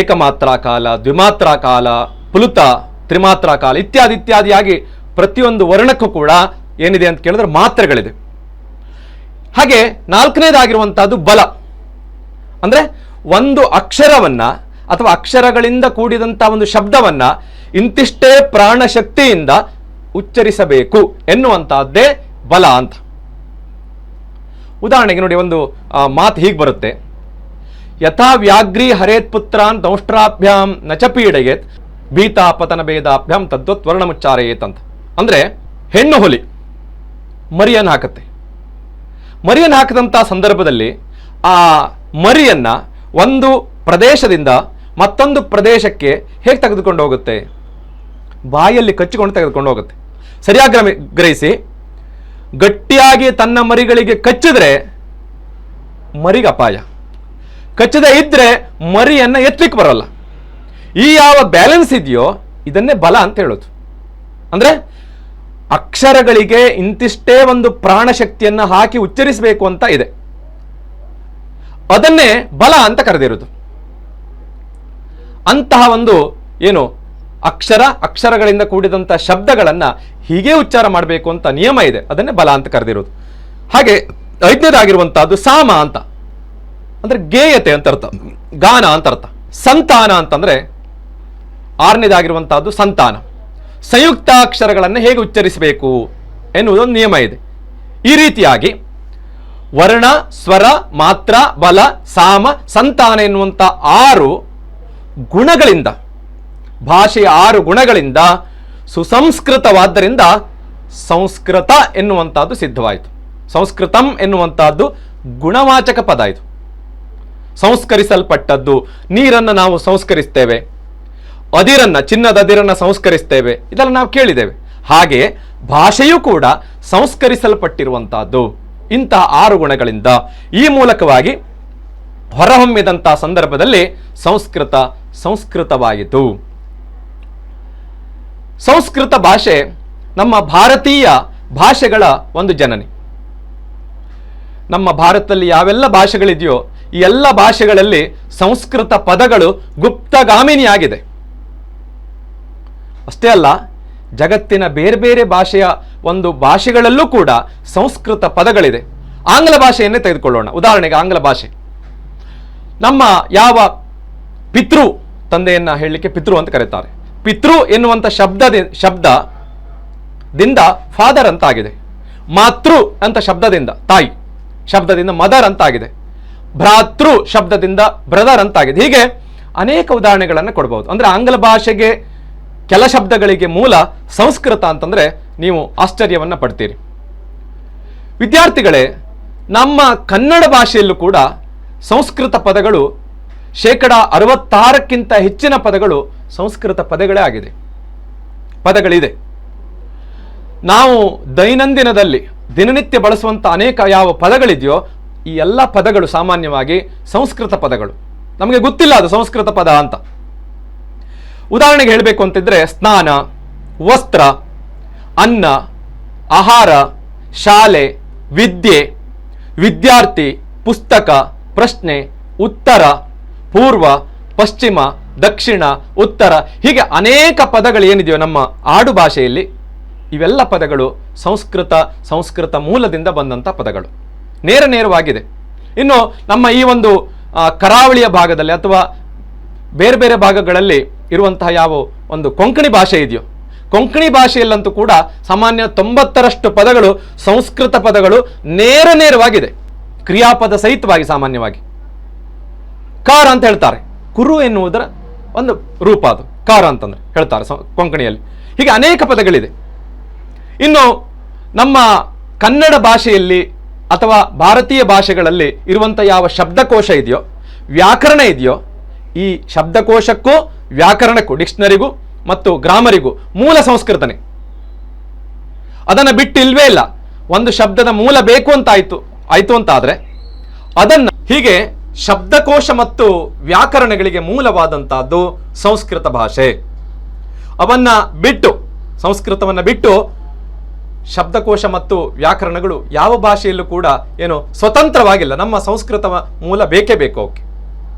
ಏಕಮಾತ್ರಾ ಕಾಲ, ದ್ವಿಮಾತ್ರಾ ಕಾಲ, ಪ್ಲುತ, ತ್ರಿಮಾತ್ರಾ ಕಾಲ ಇತ್ಯಾದಿಯಾಗಿ ಪ್ರತಿಯೊಂದು ವರ್ಣಕ್ಕೂ ಕೂಡ ಏನಿದೆ ಅಂತ ಕೇಳಿದ್ರೆ ಮಾತ್ರೆಗಳಿದೆ. ಹಾಗೆ 4ನೇದಾಗಿರುವಂತಹದ್ದು ಬಲ. ಅಂದ್ರೆ ಒಂದು ಅಕ್ಷರವನ್ನ ಅಥವಾ ಅಕ್ಷರಗಳಿಂದ ಕೂಡಿದಂತಹ ಒಂದು ಶಬ್ದವನ್ನ ಇಂತಿಷ್ಟೇ ಪ್ರಾಣಶಕ್ತಿಯಿಂದ ಉಚ್ಚರಿಸಬೇಕು ಎನ್ನುವಂತಹದ್ದೇ ಬಲ ಅಂತ. ಉದಾಹರಣೆಗೆ ನೋಡಿ, ಒಂದು ಮಾತು ಹೀಗೆ ಬರುತ್ತೆ: ಯಥಾ ವ್ಯಾಘ್ರಿ ಹರೇತ್ ಪುತ್ರಾನ್ ದೌಷ್ಟ್ರಾಭ್ಯಾಂ ನಚ ಪೀಡಯೇತ್ ಭೀತಾ ಪತನ ಭೇದಾಭ್ಯಾಂ ತದ್ವತ್ ವರ್ಣಮುಚ್ಚಾರಯೇತ್ ಅಂತ. ಅಂದ್ರೆ ಹೆಣ್ಣು ಹುಲಿ ಮರಿಯನ್ನು ಹಾಕುತ್ತೆ. ಮರಿಯನ್ನು ಹಾಕಿದಂಥ ಸಂದರ್ಭದಲ್ಲಿ ಆ ಮರಿಯನ್ನ ಒಂದು ಪ್ರದೇಶದಿಂದ ಮತ್ತೊಂದು ಪ್ರದೇಶಕ್ಕೆ ಹೇಗೆ ತೆಗೆದುಕೊಂಡು ಹೋಗುತ್ತೆ? ಬಾಯಲ್ಲಿ ಕಚ್ಚಿಕೊಂಡು ತೆಗೆದುಕೊಂಡು ಹೋಗುತ್ತೆ. ಸರಿಯಾಗಿ ಗ್ರಹಿಸಿ, ಗಟ್ಟಿಯಾಗಿ ತನ್ನ ಮರಿಗಳಿಗೆ ಕಚ್ಚಿದ್ರೆ ಮರಿಗೆ ಅಪಾಯ, ಕಚ್ಚದೆ ಇದ್ರೆ ಮರಿಯನ್ನ ಎತ್ತಲಿಕ್ಕೆ ಬರಲ್ಲ. ಈ ಯಾವ ಬ್ಯಾಲೆನ್ಸ್ ಇದೆಯೋ ಇದನ್ನೇ ಬಲ ಅಂತ ಹೇಳೋದು. ಅಂದ್ರೆ ಅಕ್ಷರಗಳಿಗೆ ಇಂತಿಷ್ಟೇ ಒಂದು ಪ್ರಾಣಶಕ್ತಿಯನ್ನ ಹಾಕಿ ಉಚ್ಚರಿಸಬೇಕು ಅಂತ ಇದೆ, ಅದನ್ನೇ ಬಲ ಅಂತ ಕರೆದಿರೋದು. ಅಂತಹ ಒಂದು ಏನು ಅಕ್ಷರಗಳಿಂದ ಕೂಡಿದಂತಹ ಶಬ್ದಗಳನ್ನ ಹೀಗೆ ಉಚ್ಚಾರ ಮಾಡಬೇಕು ಅಂತ ನಿಯಮ ಇದೆ, ಅದನ್ನೇ ಬಲ ಅಂತ ಕರೆದಿರೋದು. ಹಾಗೆ 5ನೇದಾಗಿರುವಂತಹದ್ದು ಸಾಮ ಅಂತ, ಅಂದ್ರೆ ಗೇಯತೆ ಅಂತ ಅರ್ಥ, ಗಾನ ಅಂತ ಅರ್ಥ. ಸಂತಾನ ಅಂತಂದ್ರೆ 6ನೇದಾಗಿರುವಂತಹದ್ದು ಸಂತಾನ, ಸಂಯುಕ್ತಾಕ್ಷರಗಳನ್ನು ಹೇಗೆ ಉಚ್ಚರಿಸಬೇಕು ಎನ್ನುವುದೊಂದು ನಿಯಮ ಇದೆ. ಈ ರೀತಿಯಾಗಿ ವರ್ಣ, ಸ್ವರ, ಮಾತ್ರ, ಬಲ, ಸಾಮ, ಸಂತಾನ ಎನ್ನುವಂಥ 6 ಗುಣಗಳಿಂದ, ಭಾಷೆಯ 6 ಗುಣಗಳಿಂದ ಸುಸಂಸ್ಕೃತವಾದ್ದರಿಂದ ಸಂಸ್ಕೃತ ಎನ್ನುವಂಥದ್ದು ಸಿದ್ಧವಾಯಿತು. ಸಂಸ್ಕೃತಂ ಎನ್ನುವಂತಹದ್ದು ಗುಣವಾಚಕ ಪದ. ಇದು ಸಂಸ್ಕರಿಸಲ್ಪಟ್ಟದ್ದು. ನೀರನ್ನು ನಾವು ಸಂಸ್ಕರಿಸ್ತೇವೆ, ಅದಿರನ್ನ, ಚಿನ್ನದ ಅದಿರನ್ನ ಸಂಸ್ಕರಿಸ್ತೇವೆ, ಇದೆಲ್ಲ ನಾವು ಕೇಳಿದ್ದೇವೆ. ಹಾಗೆ ಭಾಷೆಯೂ ಕೂಡ ಸಂಸ್ಕರಿಸಲ್ಪಟ್ಟಿರುವಂತಹದ್ದು. ಇಂತಹ 6 ಗುಣಗಳಿಂದ ಈ ಮೂಲಕವಾಗಿ ಹೊರಹೊಮ್ಮಿದಂತಹ ಸಂದರ್ಭದಲ್ಲಿ ಸಂಸ್ಕೃತವಾಯಿತು. ಸಂಸ್ಕೃತ ಭಾಷೆ ನಮ್ಮ ಭಾರತೀಯ ಭಾಷೆಗಳ ಒಂದು ಜನನಿ. ನಮ್ಮ ಭಾರತದಲ್ಲಿ ಯಾವೆಲ್ಲ ಭಾಷೆಗಳಿದೆಯೋ ಈ ಎಲ್ಲ ಭಾಷೆಗಳಲ್ಲಿ ಸಂಸ್ಕೃತ ಪದಗಳು ಗುಪ್ತಗಾಮಿನಿಯಾಗಿದೆ. ಅಷ್ಟೇ ಅಲ್ಲ, ಜಗತ್ತಿನ ಬೇರೆ ಬೇರೆ ಭಾಷೆಯ ಒಂದು ಭಾಷೆಗಳಲ್ಲೂ ಕೂಡ ಸಂಸ್ಕೃತ ಪದಗಳಿದೆ. ಆಂಗ್ಲ ಭಾಷೆಯನ್ನೇ ತೆಗೆದುಕೊಳ್ಳೋಣ. ಉದಾಹರಣೆಗೆ ಆಂಗ್ಲ ಭಾಷೆ, ನಮ್ಮ ಯಾವ ಪಿತೃ, ತಂದೆಯನ್ನ ಹೇಳಲಿಕ್ಕೆ ಪಿತೃ ಅಂತ ಕರೀತಾರೆ. ಪಿತೃ ಎನ್ನುವಂಥ ಶಬ್ದದಿಂದ ಫಾದರ್ ಅಂತಾಗಿದೆ. ಮಾತೃ ಅಂತ ಶಬ್ದದಿಂದ ತಾಯಿ, ಶಬ್ದದಿಂದ ಮದರ್ ಅಂತಾಗಿದೆ. ಭ್ರಾತೃ ಶಬ್ದದಿಂದ ಬ್ರದರ್ ಅಂತಾಗಿದೆ. ಹೀಗೆ ಅನೇಕ ಉದಾಹರಣೆಗಳನ್ನು ಕೊಡಬಹುದು. ಅಂದ್ರೆ ಆಂಗ್ಲ ಭಾಷೆಗೆ ಕೆಲ ಶಬ್ದಗಳಿಗೆ ಮೂಲ ಸಂಸ್ಕೃತ ಅಂತಂದ್ರೆ ನೀವು ಆಶ್ಚರ್ಯವನ್ನ ಪಡ್ತೀರಿ. ವಿದ್ಯಾರ್ಥಿಗಳೇ, ನಮ್ಮ ಕನ್ನಡ ಭಾಷೆಯಲ್ಲೂ ಕೂಡ ಸಂಸ್ಕೃತ ಪದಗಳು 66% ಹೆಚ್ಚಿನ ಪದಗಳು ಸಂಸ್ಕೃತ ಪದಗಳೇ ಆಗಿದೆ, ಪದಗಳಿದೆ. ನಾವು ದೈನಂದಿನದಲ್ಲಿ ದಿನನಿತ್ಯ ಬಳಸುವಂಥ ಅನೇಕ ಯಾವ ಪದಗಳಿದೆಯೋ ಈ ಎಲ್ಲ ಪದಗಳು ಸಾಮಾನ್ಯವಾಗಿ ಸಂಸ್ಕೃತ ಪದಗಳು. ನಮಗೆ ಗೊತ್ತಿಲ್ಲ ಅದು ಸಂಸ್ಕೃತ ಪದ ಅಂತ. ಉದಾಹರಣೆಗೆ ಹೇಳಬೇಕು ಅಂತಿದ್ರೆ ಸ್ನಾನ, ವಸ್ತ್ರ, ಅನ್ನ, ಆಹಾರ, ಶಾಲೆ, ವಿದ್ಯೆ, ವಿದ್ಯಾರ್ಥಿ, ಪುಸ್ತಕ, ಪ್ರಶ್ನೆ, ಉತ್ತರ, ಪೂರ್ವ, ಪಶ್ಚಿಮ, ದಕ್ಷಿಣ, ಉತ್ತರ, ಹೀಗೆ ಅನೇಕ ಪದಗಳು ಏನಿದೆಯೋ ನಮ್ಮ ಆಡು ಭಾಷೆಯಲ್ಲಿ ಇವೆಲ್ಲ ಪದಗಳು ಸಂಸ್ಕೃತ ಮೂಲದಿಂದ ಬಂದಂಥ ಪದಗಳು, ನೇರವಾಗಿದೆ. ಇನ್ನು ನಮ್ಮ ಈ ಒಂದು ಕರಾವಳಿಯ ಭಾಗದಲ್ಲಿ ಅಥವಾ ಬೇರೆ ಬೇರೆ ಭಾಗಗಳಲ್ಲಿ ಇರುವಂತಹ ಯಾವ ಒಂದು ಕೊಂಕಣಿ ಭಾಷೆ ಇದೆಯೋ, ಕೊಂಕಣಿ ಭಾಷೆಯಲ್ಲಂತೂ ಕೂಡ ಸಾಮಾನ್ಯ 90% ಪದಗಳು ಸಂಸ್ಕೃತ ಪದಗಳು ನೇರವಾಗಿದೆ, ಕ್ರಿಯಾಪದ ಸಹಿತವಾಗಿ. ಸಾಮಾನ್ಯವಾಗಿ ಕಾರ ಅಂತ ಹೇಳ್ತಾರೆ, ಕುರು ಎನ್ನುವುದರ ಒಂದು ರೂಪ ಅದು ಕಾರ ಅಂತಂದ್ರೆ ಹೇಳ್ತಾರೆ ಕೊಂಕಣಿಯಲ್ಲಿ. ಹೀಗೆ ಅನೇಕ ಪದಗಳಿದೆ. ಇನ್ನು ನಮ್ಮ ಕನ್ನಡ ಭಾಷೆಯಲ್ಲಿ ಅಥವಾ ಭಾರತೀಯ ಭಾಷೆಗಳಲ್ಲಿ ಇರುವಂಥ ಯಾವ ಶಬ್ದಕೋಶ ಇದೆಯೋ, ವ್ಯಾಕರಣ ಇದೆಯೋ, ಈ ಶಬ್ದಕೋಶಕ್ಕೂ ವ್ಯಾಕರಣಕ್ಕೂ, ಡಿಕ್ಷನರಿಗೂ ಮತ್ತು ಗ್ರಾಮರಿಗೂ ಮೂಲ ಸಂಸ್ಕೃತನೇ. ಅದನ್ನು ಬಿಟ್ಟು ಇಲ್ವೇ ಇಲ್ಲ. ಒಂದು ಶಬ್ದದ ಮೂಲ ಬೇಕು ಅಂತ ಆಯ್ತು ಅಂತ ಆದ್ರೆ ಅದನ್ನ ಹೀಗೆ ಶಬ್ದಕೋಶ ಮತ್ತು ವ್ಯಾಕರಣಗಳಿಗೆ ಮೂಲವಾದಂತಹದ್ದು ಸಂಸ್ಕೃತ ಭಾಷೆ. ಅವನ್ನ ಬಿಟ್ಟು, ಸಂಸ್ಕೃತವನ್ನ ಬಿಟ್ಟು ಶಬ್ದಕೋಶ ಮತ್ತು ವ್ಯಾಕರಣಗಳು ಯಾವ ಭಾಷೆಯಲ್ಲೂ ಕೂಡ ಏನು ಸ್ವತಂತ್ರವಾಗಿಲ್ಲ. ನಮ್ಮ ಸಂಸ್ಕೃತ ಮೂಲ ಬೇಕೇ ಬೇಕು ಅವಕ್ಕೆ.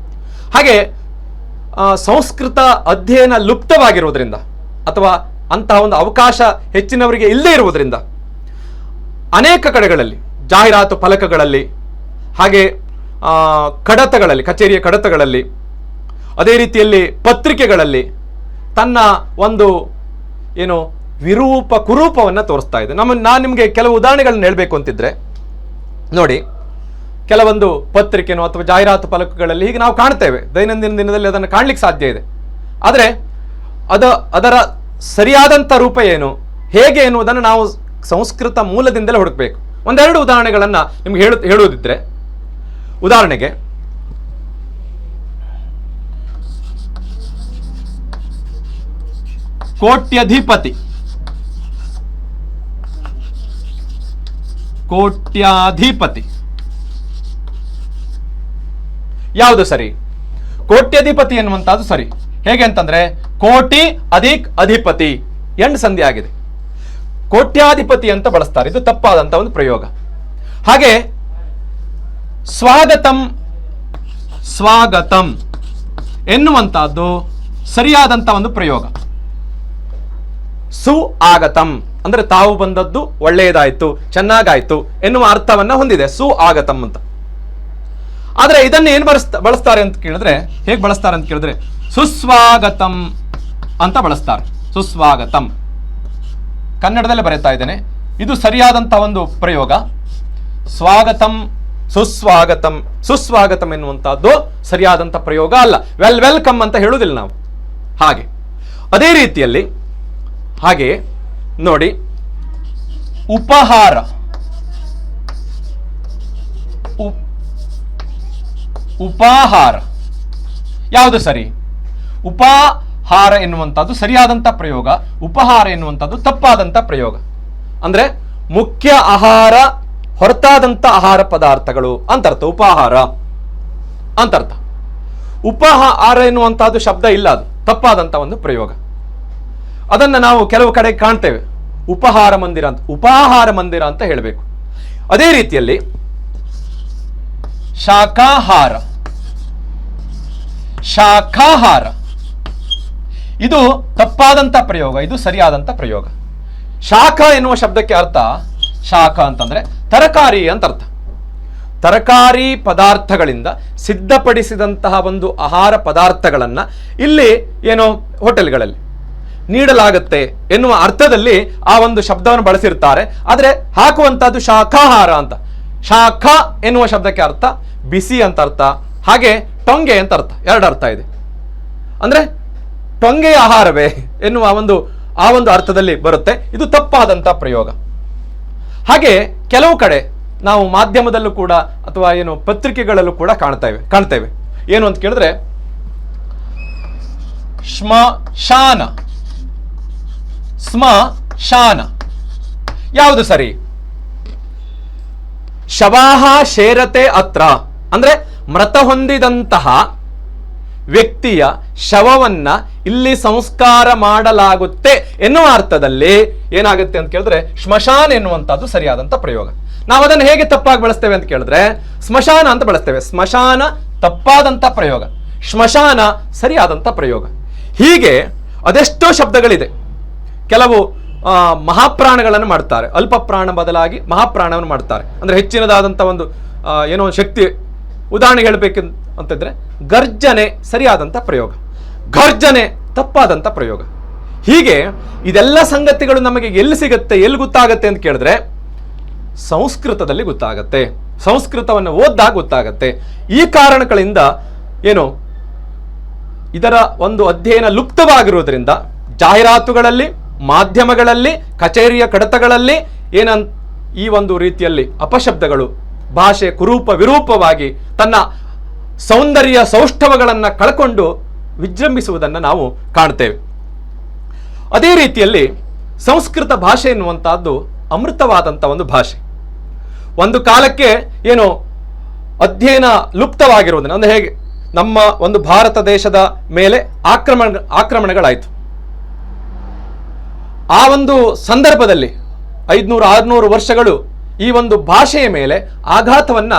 ಹಾಗೆ ಸಂಸ್ಕೃತ ಅಧ್ಯಯನ ಲುಪ್ತವಾಗಿರುವುದರಿಂದ ಅಥವಾ ಅಂತಹ ಒಂದು ಅವಕಾಶ ಹೆಚ್ಚಿನವರಿಗೆ ಇಲ್ಲದೇ ಇರುವುದರಿಂದ ಅನೇಕ ಕಡೆಗಳಲ್ಲಿ ಜಾಹೀರಾತು ಫಲಕಗಳಲ್ಲಿ, ಹಾಗೆ ಕಡತಗಳಲ್ಲಿ, ಕಚೇರಿಯ ಕಡತಗಳಲ್ಲಿ, ಅದೇ ರೀತಿಯಲ್ಲಿ ಪತ್ರಿಕೆಗಳಲ್ಲಿ ತನ್ನ ಒಂದು ಏನು ಕುರೂಪವನ್ನು ತೋರಿಸ್ತಾ ಇದೆ. ನಾನು ನಿಮಗೆ ಕೆಲವು ಉದಾಹರಣೆಗಳನ್ನ ಹೇಳಬೇಕು ಅಂತಿದ್ರೆ ನೋಡಿ, ಕೆಲವೊಂದು ಪತ್ರಿಕೆನೋ ಅಥವಾ ಜಾಹೀರಾತು ಫಲಕಗಳಲ್ಲಿ ಹೀಗೆ ನಾವು ಕಾಣ್ತೇವೆ. ದೈನಂದಿನ ದಿನದಲ್ಲಿ ಅದನ್ನು ಕಾಣಲಿಕ್ಕೆ ಸಾಧ್ಯ ಇದೆ. ಆದರೆ ಅದರ ಸರಿಯಾದಂಥ ರೂಪ ಏನು, ಹೇಗೆ ಎನ್ನುವುದನ್ನು ನಾವು ಸಂಸ್ಕೃತ ಮೂಲದಿಂದಲೇ ಹುಡುಕಬೇಕು. ಒಂದೆರಡು ಉದಾಹರಣೆಗಳನ್ನು ನಿಮ್ಗೆ ಹೇಳುವುದಿದ್ರೆ, ಉದಾಹರಣೆಗೆ ಕೋಟ್ಯಾಧಿಪತಿ ಯಾವುದು ಸರಿ? ಕೋಟ್ಯಾಧಿಪತಿ ಎನ್ನುವಂತಹದ್ದು ಸರಿ. ಹೇಗೆ ಅಂತಂದ್ರೆ ಕೋಟಿ ಅಧಿಕ್ ಅಧಿಪತಿ ಎಂಡ್ ಸಂಧಿ ಆಗಿದೆ. ಕೋಟ್ಯಾಧಿಪತಿ ಅಂತ ಬಳಸ್ತಾರೆ, ಇದು ತಪ್ಪಾದಂತ ಒಂದು ಪ್ರಯೋಗ. ಹಾಗೆ ಸ್ವಾಗತಂ ಎನ್ನುವಂತಹದ್ದು ಸರಿಯಾದಂತ ಒಂದು ಪ್ರಯೋಗ. ಸುಆಗತಂ ಅಂದ್ರೆ ತಾವು ಬಂದದ್ದು ಒಳ್ಳೆಯದಾಯ್ತು, ಚೆನ್ನಾಗಾಯ್ತು ಎನ್ನುವ ಅರ್ಥವನ್ನ ಹೊಂದಿದೆ ಸುಆಗತಂ ಅಂತ. ಆದ್ರೆ ಇದನ್ನ ಏನ್ ಬಳಸ್ತಾರೆ ಅಂತ ಕೇಳಿದ್ರೆ, ಹೇಗೆ ಬಳಸ್ತಾರೆ ಅಂತ ಕೇಳಿದ್ರೆ ಸುಸ್ವಾಗತಂ ಅಂತ ಬಳಸ್ತಾರೆ. ಸುಸ್ವಾಗತಂ ಕನ್ನಡದಲ್ಲೇ ಬರೀತಾ ಇದ್ದೇನೆ, ಇದು ಸರಿಯಾದಂತ ಒಂದು ಪ್ರಯೋಗ. ಸ್ವಾಗತಂ ಸುಸ್ವಾಗತಂ, ಸುಸ್ವಾಗತಂ ಎನ್ನುವಂತಹದ್ದು ಸರಿಯಾದಂತ ಪ್ರಯೋಗ ಅಲ್ಲ. ವೆಲ್ಕಮ್ ಅಂತ ಹೇಳುವುದಿಲ್ಲ ನಾವು. ಹಾಗೆ ಅದೇ ರೀತಿಯಲ್ಲಿ ಹಾಗೆ ನೋಡಿ, ಉಪಹಾರ ಉಪಾಹಾರ. ಯಾವುದು ಸರಿ? ಉಪಾಹಾರ ಎನ್ನುವಂಥದ್ದು ಸರಿಯಾದಂಥ ಪ್ರಯೋಗ, ಉಪಹಾರ ಎನ್ನುವಂಥದ್ದು ತಪ್ಪಾದಂಥ ಪ್ರಯೋಗ. ಅಂದ್ರೆ ಮುಖ್ಯ ಆಹಾರ ಹೊರತಾದಂಥ ಆಹಾರ ಪದಾರ್ಥಗಳು ಅಂತರ್ಥ ಉಪಾಹಾರ ಅಂತರ್ಥ. ಉಪಹಾರ ಎನ್ನುವಂತಹದ್ದು ಶಬ್ದ ಇಲ್ಲ, ಅದು ತಪ್ಪಾದಂಥ ಒಂದು ಪ್ರಯೋಗ. ಅದನ್ನು ನಾವು ಕೆಲವು ಕಡೆ ಕಾಣ್ತೇವೆ, ಉಪಹಾರ ಮಂದಿರ ಅಂತ, ಉಪಾಹಾರ ಮಂದಿರ ಅಂತ ಹೇಳಬೇಕು. ಅದೇ ರೀತಿಯಲ್ಲಿ ಶಾಖಾಹಾರ, ಶಾಖಾಹಾರ ಇದು ತಪ್ಪಾದಂಥ ಪ್ರಯೋಗ, ಇದು ಸರಿಯಾದಂಥ ಪ್ರಯೋಗ. ಶಾಖ ಎನ್ನುವ ಶಬ್ದಕ್ಕೆ ಅರ್ಥ, ಶಾಖ ಅಂತಂದ್ರೆ ತರಕಾರಿ ಅಂತ ಅರ್ಥ. ತರಕಾರಿ ಪದಾರ್ಥಗಳಿಂದ ಸಿದ್ಧಪಡಿಸಿದಂತಹ ಒಂದು ಆಹಾರ ಪದಾರ್ಥಗಳನ್ನ ಇಲ್ಲಿ ಏನೋ ಹೋಟೆಲ್ಗಳಲ್ಲಿ ನೀಡಲಾಗುತ್ತೆ ಎನ್ನುವ ಅರ್ಥದಲ್ಲಿ ಆ ಒಂದು ಶಬ್ದವನ್ನು ಬಳಸಿರ್ತಾರೆ. ಆದರೆ ಹಾಕುವಂತಹದ್ದು ಶಾಖಾಹಾರ ಅಂತ. ಶಾಖ ಎನ್ನುವ ಶಬ್ದಕ್ಕೆ ಅರ್ಥ ಬಿಸಿ ಅಂತ ಅರ್ಥ, ಹಾಗೆ ಟೊಂಗೆ ಅಂತ ಅರ್ಥ, ಎರಡು ಅರ್ಥ ಇದೆ. ಅಂದ್ರೆ ಟೊಂಗೆಯ ಆಹಾರವೇ ಎನ್ನುವ ಆ ಒಂದು ಅರ್ಥದಲ್ಲಿ ಬರುತ್ತೆ. ಇದು ತಪ್ಪಾದಂಥ ಪ್ರಯೋಗ. ಹಾಗೆ ಕೆಲವು ಕಡೆ ನಾವು ಮಾಧ್ಯಮದಲ್ಲೂ ಕೂಡ ಅಥವಾ ಏನು ಪತ್ರಿಕೆಗಳಲ್ಲೂ ಕೂಡ ಕಾಣ್ತೇವೆ. ಏನು ಅಂತ ಕೇಳಿದ್ರೆ ಶ್ಮಶಾನ, ಸ್ಮಶಾನ ಯಾವುದು ಸರಿ? ಶವಾಹ ಶೇರತೆ ಅತ್ರ, ಅಂದ್ರೆ ಮೃತ ಹೊಂದಿದಂತಹ ವ್ಯಕ್ತಿಯ ಶವವನ್ನ ಇಲ್ಲಿ ಸಂಸ್ಕಾರ ಮಾಡಲಾಗುತ್ತೆ ಎನ್ನುವ ಅರ್ಥದಲ್ಲಿ ಏನಾಗುತ್ತೆ ಅಂತ ಕೇಳಿದ್ರೆ ಸ್ಮಶಾನ ಎನ್ನುವಂತಹದ್ದು ಸರಿಯಾದಂತ ಪ್ರಯೋಗ. ನಾವು ಅದನ್ನು ಹೇಗೆ ತಪ್ಪಾಗಿ ಬಳಸ್ತೇವೆ ಅಂತ ಕೇಳಿದ್ರೆ ಸ್ಮಶಾನ ಅಂತ ಬಳಸ್ತೇವೆ. ಸ್ಮಶಾನ ತಪ್ಪಾದಂತ ಪ್ರಯೋಗ, ಸ್ಮಶಾನ ಸರಿಯಾದಂತ ಪ್ರಯೋಗ. ಹೀಗೆ ಅದೆಷ್ಟೋ ಶಬ್ದಗಳಿದೆ. ಕೆಲವು ಮಹಾಪ್ರಾಣಗಳನ್ನು ಮಾಡ್ತಾರೆ, ಅಲ್ಪ ಪ್ರಾಣ ಬದಲಾಗಿ ಮಹಾಪ್ರಾಣವನ್ನು ಮಾಡ್ತಾರೆ. ಅಂದ್ರೆ ಹೆಚ್ಚಿನದಾದಂಥ ಒಂದು ಏನೋ ಶಕ್ತಿ. ಉದಾಹರಣೆ ಹೇಳಬೇಕು ಅಂತಂದ್ರೆ ಗರ್ಜನೆ ಸರಿಯಾದಂಥ ಪ್ರಯೋಗ, ಗರ್ಜನೆ ತಪ್ಪಾದಂಥ ಪ್ರಯೋಗ. ಹೀಗೆ ಇದೆಲ್ಲ ಸಂಗತಿಗಳು ನಮಗೆ ಎಲ್ಲಿ ಸಿಗುತ್ತೆ, ಎಲ್ಲಿ ಗೊತ್ತಾಗತ್ತೆ ಅಂತ ಕೇಳಿದ್ರೆ ಸಂಸ್ಕೃತದಲ್ಲಿ ಗೊತ್ತಾಗತ್ತೆ, ಸಂಸ್ಕೃತವನ್ನು ಓದ್ದಾಗ ಗೊತ್ತಾಗತ್ತೆ. ಈ ಕಾರಣಗಳಿಂದ ಏನು ಇದರ ಒಂದು ಅಧ್ಯಯನ ಲುಪ್ತವಾಗಿರುವುದರಿಂದ ಜಾಹೀರಾತುಗಳಲ್ಲಿ, ಮಾಧ್ಯಮಗಳಲ್ಲಿ, ಕಚೇರಿಯ ಕಡತಗಳಲ್ಲಿ ಈ ಒಂದು ರೀತಿಯಲ್ಲಿ ಅಪಶಬ್ದಗಳು, ಭಾಷೆ ಕುರೂಪ ವಿರೂಪವಾಗಿ ತನ್ನ ಸೌಂದರ್ಯ ಸೌಷ್ಠವಗಳನ್ನು ಕಳ್ಕೊಂಡು ವಿಜೃಂಭಿಸುವುದನ್ನು ನಾವು ಕಾಣ್ತೇವೆ. ಅದೇ ರೀತಿಯಲ್ಲಿ ಸಂಸ್ಕೃತ ಭಾಷೆ ಎನ್ನುವಂತಹದ್ದು ಅಮೃತವಾದಂಥ ಒಂದು ಭಾಷೆ. ಒಂದು ಕಾಲಕ್ಕೆ ಏನು ಅಧ್ಯಯನ ಲುಪ್ತವಾಗಿರುವುದನ್ನು, ಅಂದ್ರೆ ಹೇಗೆ ನಮ್ಮ ಒಂದು ಭಾರತ ದೇಶದ ಮೇಲೆ ಆಕ್ರಮಣಗಳಾಯಿತು. ಆ ಒಂದು ಸಂದರ್ಭದಲ್ಲಿ 500-600 ವರ್ಷಗಳು ಈ ಒಂದು ಭಾಷೆಯ ಮೇಲೆ ಆಘಾತವನ್ನ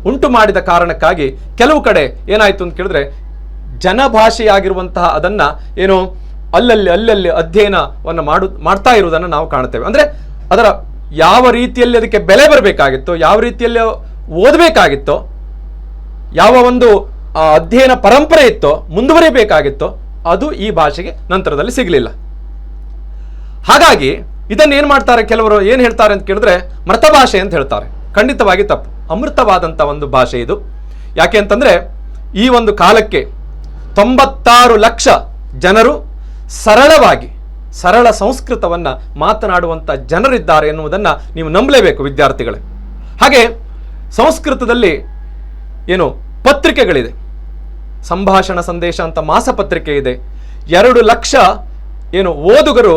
ಉಂಟು ಮಾಡಿದ ಕಾರಣಕ್ಕಾಗಿ ಕೆಲವು ಕಡೆ ಏನಾಯ್ತು ಅಂತ ಕೇಳಿದ್ರೆ ಜನಭಾಷೆಯಾಗಿರುವಂತಹ ಅದನ್ನ ಏನೋ ಅಲ್ಲಲ್ಲಿ ಅಧ್ಯಯನವನ್ನು ಮಾಡ್ತಾ ಇರುವುದನ್ನು ನಾವು ಕಾಣ್ತೇವೆ. ಅಂದ್ರೆ ಅದರ ಯಾವ ರೀತಿಯಲ್ಲಿ ಅದಕ್ಕೆ ಬೆಲೆ ಬರಬೇಕಾಗಿತ್ತೋ, ಯಾವ ರೀತಿಯಲ್ಲಿ ಓದಬೇಕಾಗಿತ್ತೋ, ಯಾವ ಒಂದು ಅಧ್ಯಯನ ಪರಂಪರೆ ಇತ್ತೋ, ಮುಂದುವರಿಬೇಕಾಗಿತ್ತೋ, ಅದು ಈ ಭಾಷೆಗೆ ನಂತರದಲ್ಲಿ ಸಿಗಲಿಲ್ಲ. ಹಾಗಾಗಿ ಇದನ್ನೇನು ಮಾಡ್ತಾರೆ, ಕೆಲವರು ಏನು ಹೇಳ್ತಾರೆ ಅಂತ ಕೇಳಿದ್ರೆ ಮೃತ ಭಾಷೆ ಅಂತ ಹೇಳ್ತಾರೆ. ಖಂಡಿತವಾಗಿ ತಪ್ಪು. ಅಮೃತವಾದಂಥ ಒಂದು ಭಾಷೆ ಇದು. ಯಾಕೆ ಅಂತಂದ್ರೆ ಈ ಒಂದು ಕಾಲಕ್ಕೆ 96 ಲಕ್ಷ ಜನರು ಸರಳ ಸಂಸ್ಕೃತವನ್ನ ಮಾತನಾಡುವಂಥ ಜನರಿದ್ದಾರೆ ಎನ್ನುವುದನ್ನು ನೀವು ನಂಬಲೇಬೇಕು ವಿದ್ಯಾರ್ಥಿಗಳೇ. ಹಾಗೆ ಸಂಸ್ಕೃತದಲ್ಲಿ ಏನು ಪತ್ರಿಕೆಗಳಿದೆ, ಸಂಭಾಷಣ ಸಂದೇಶ ಅಂತ ಮಾಸಪತ್ರಿಕೆ ಇದೆ. 2 ಲಕ್ಷ ಏನು ಓದುಗರು,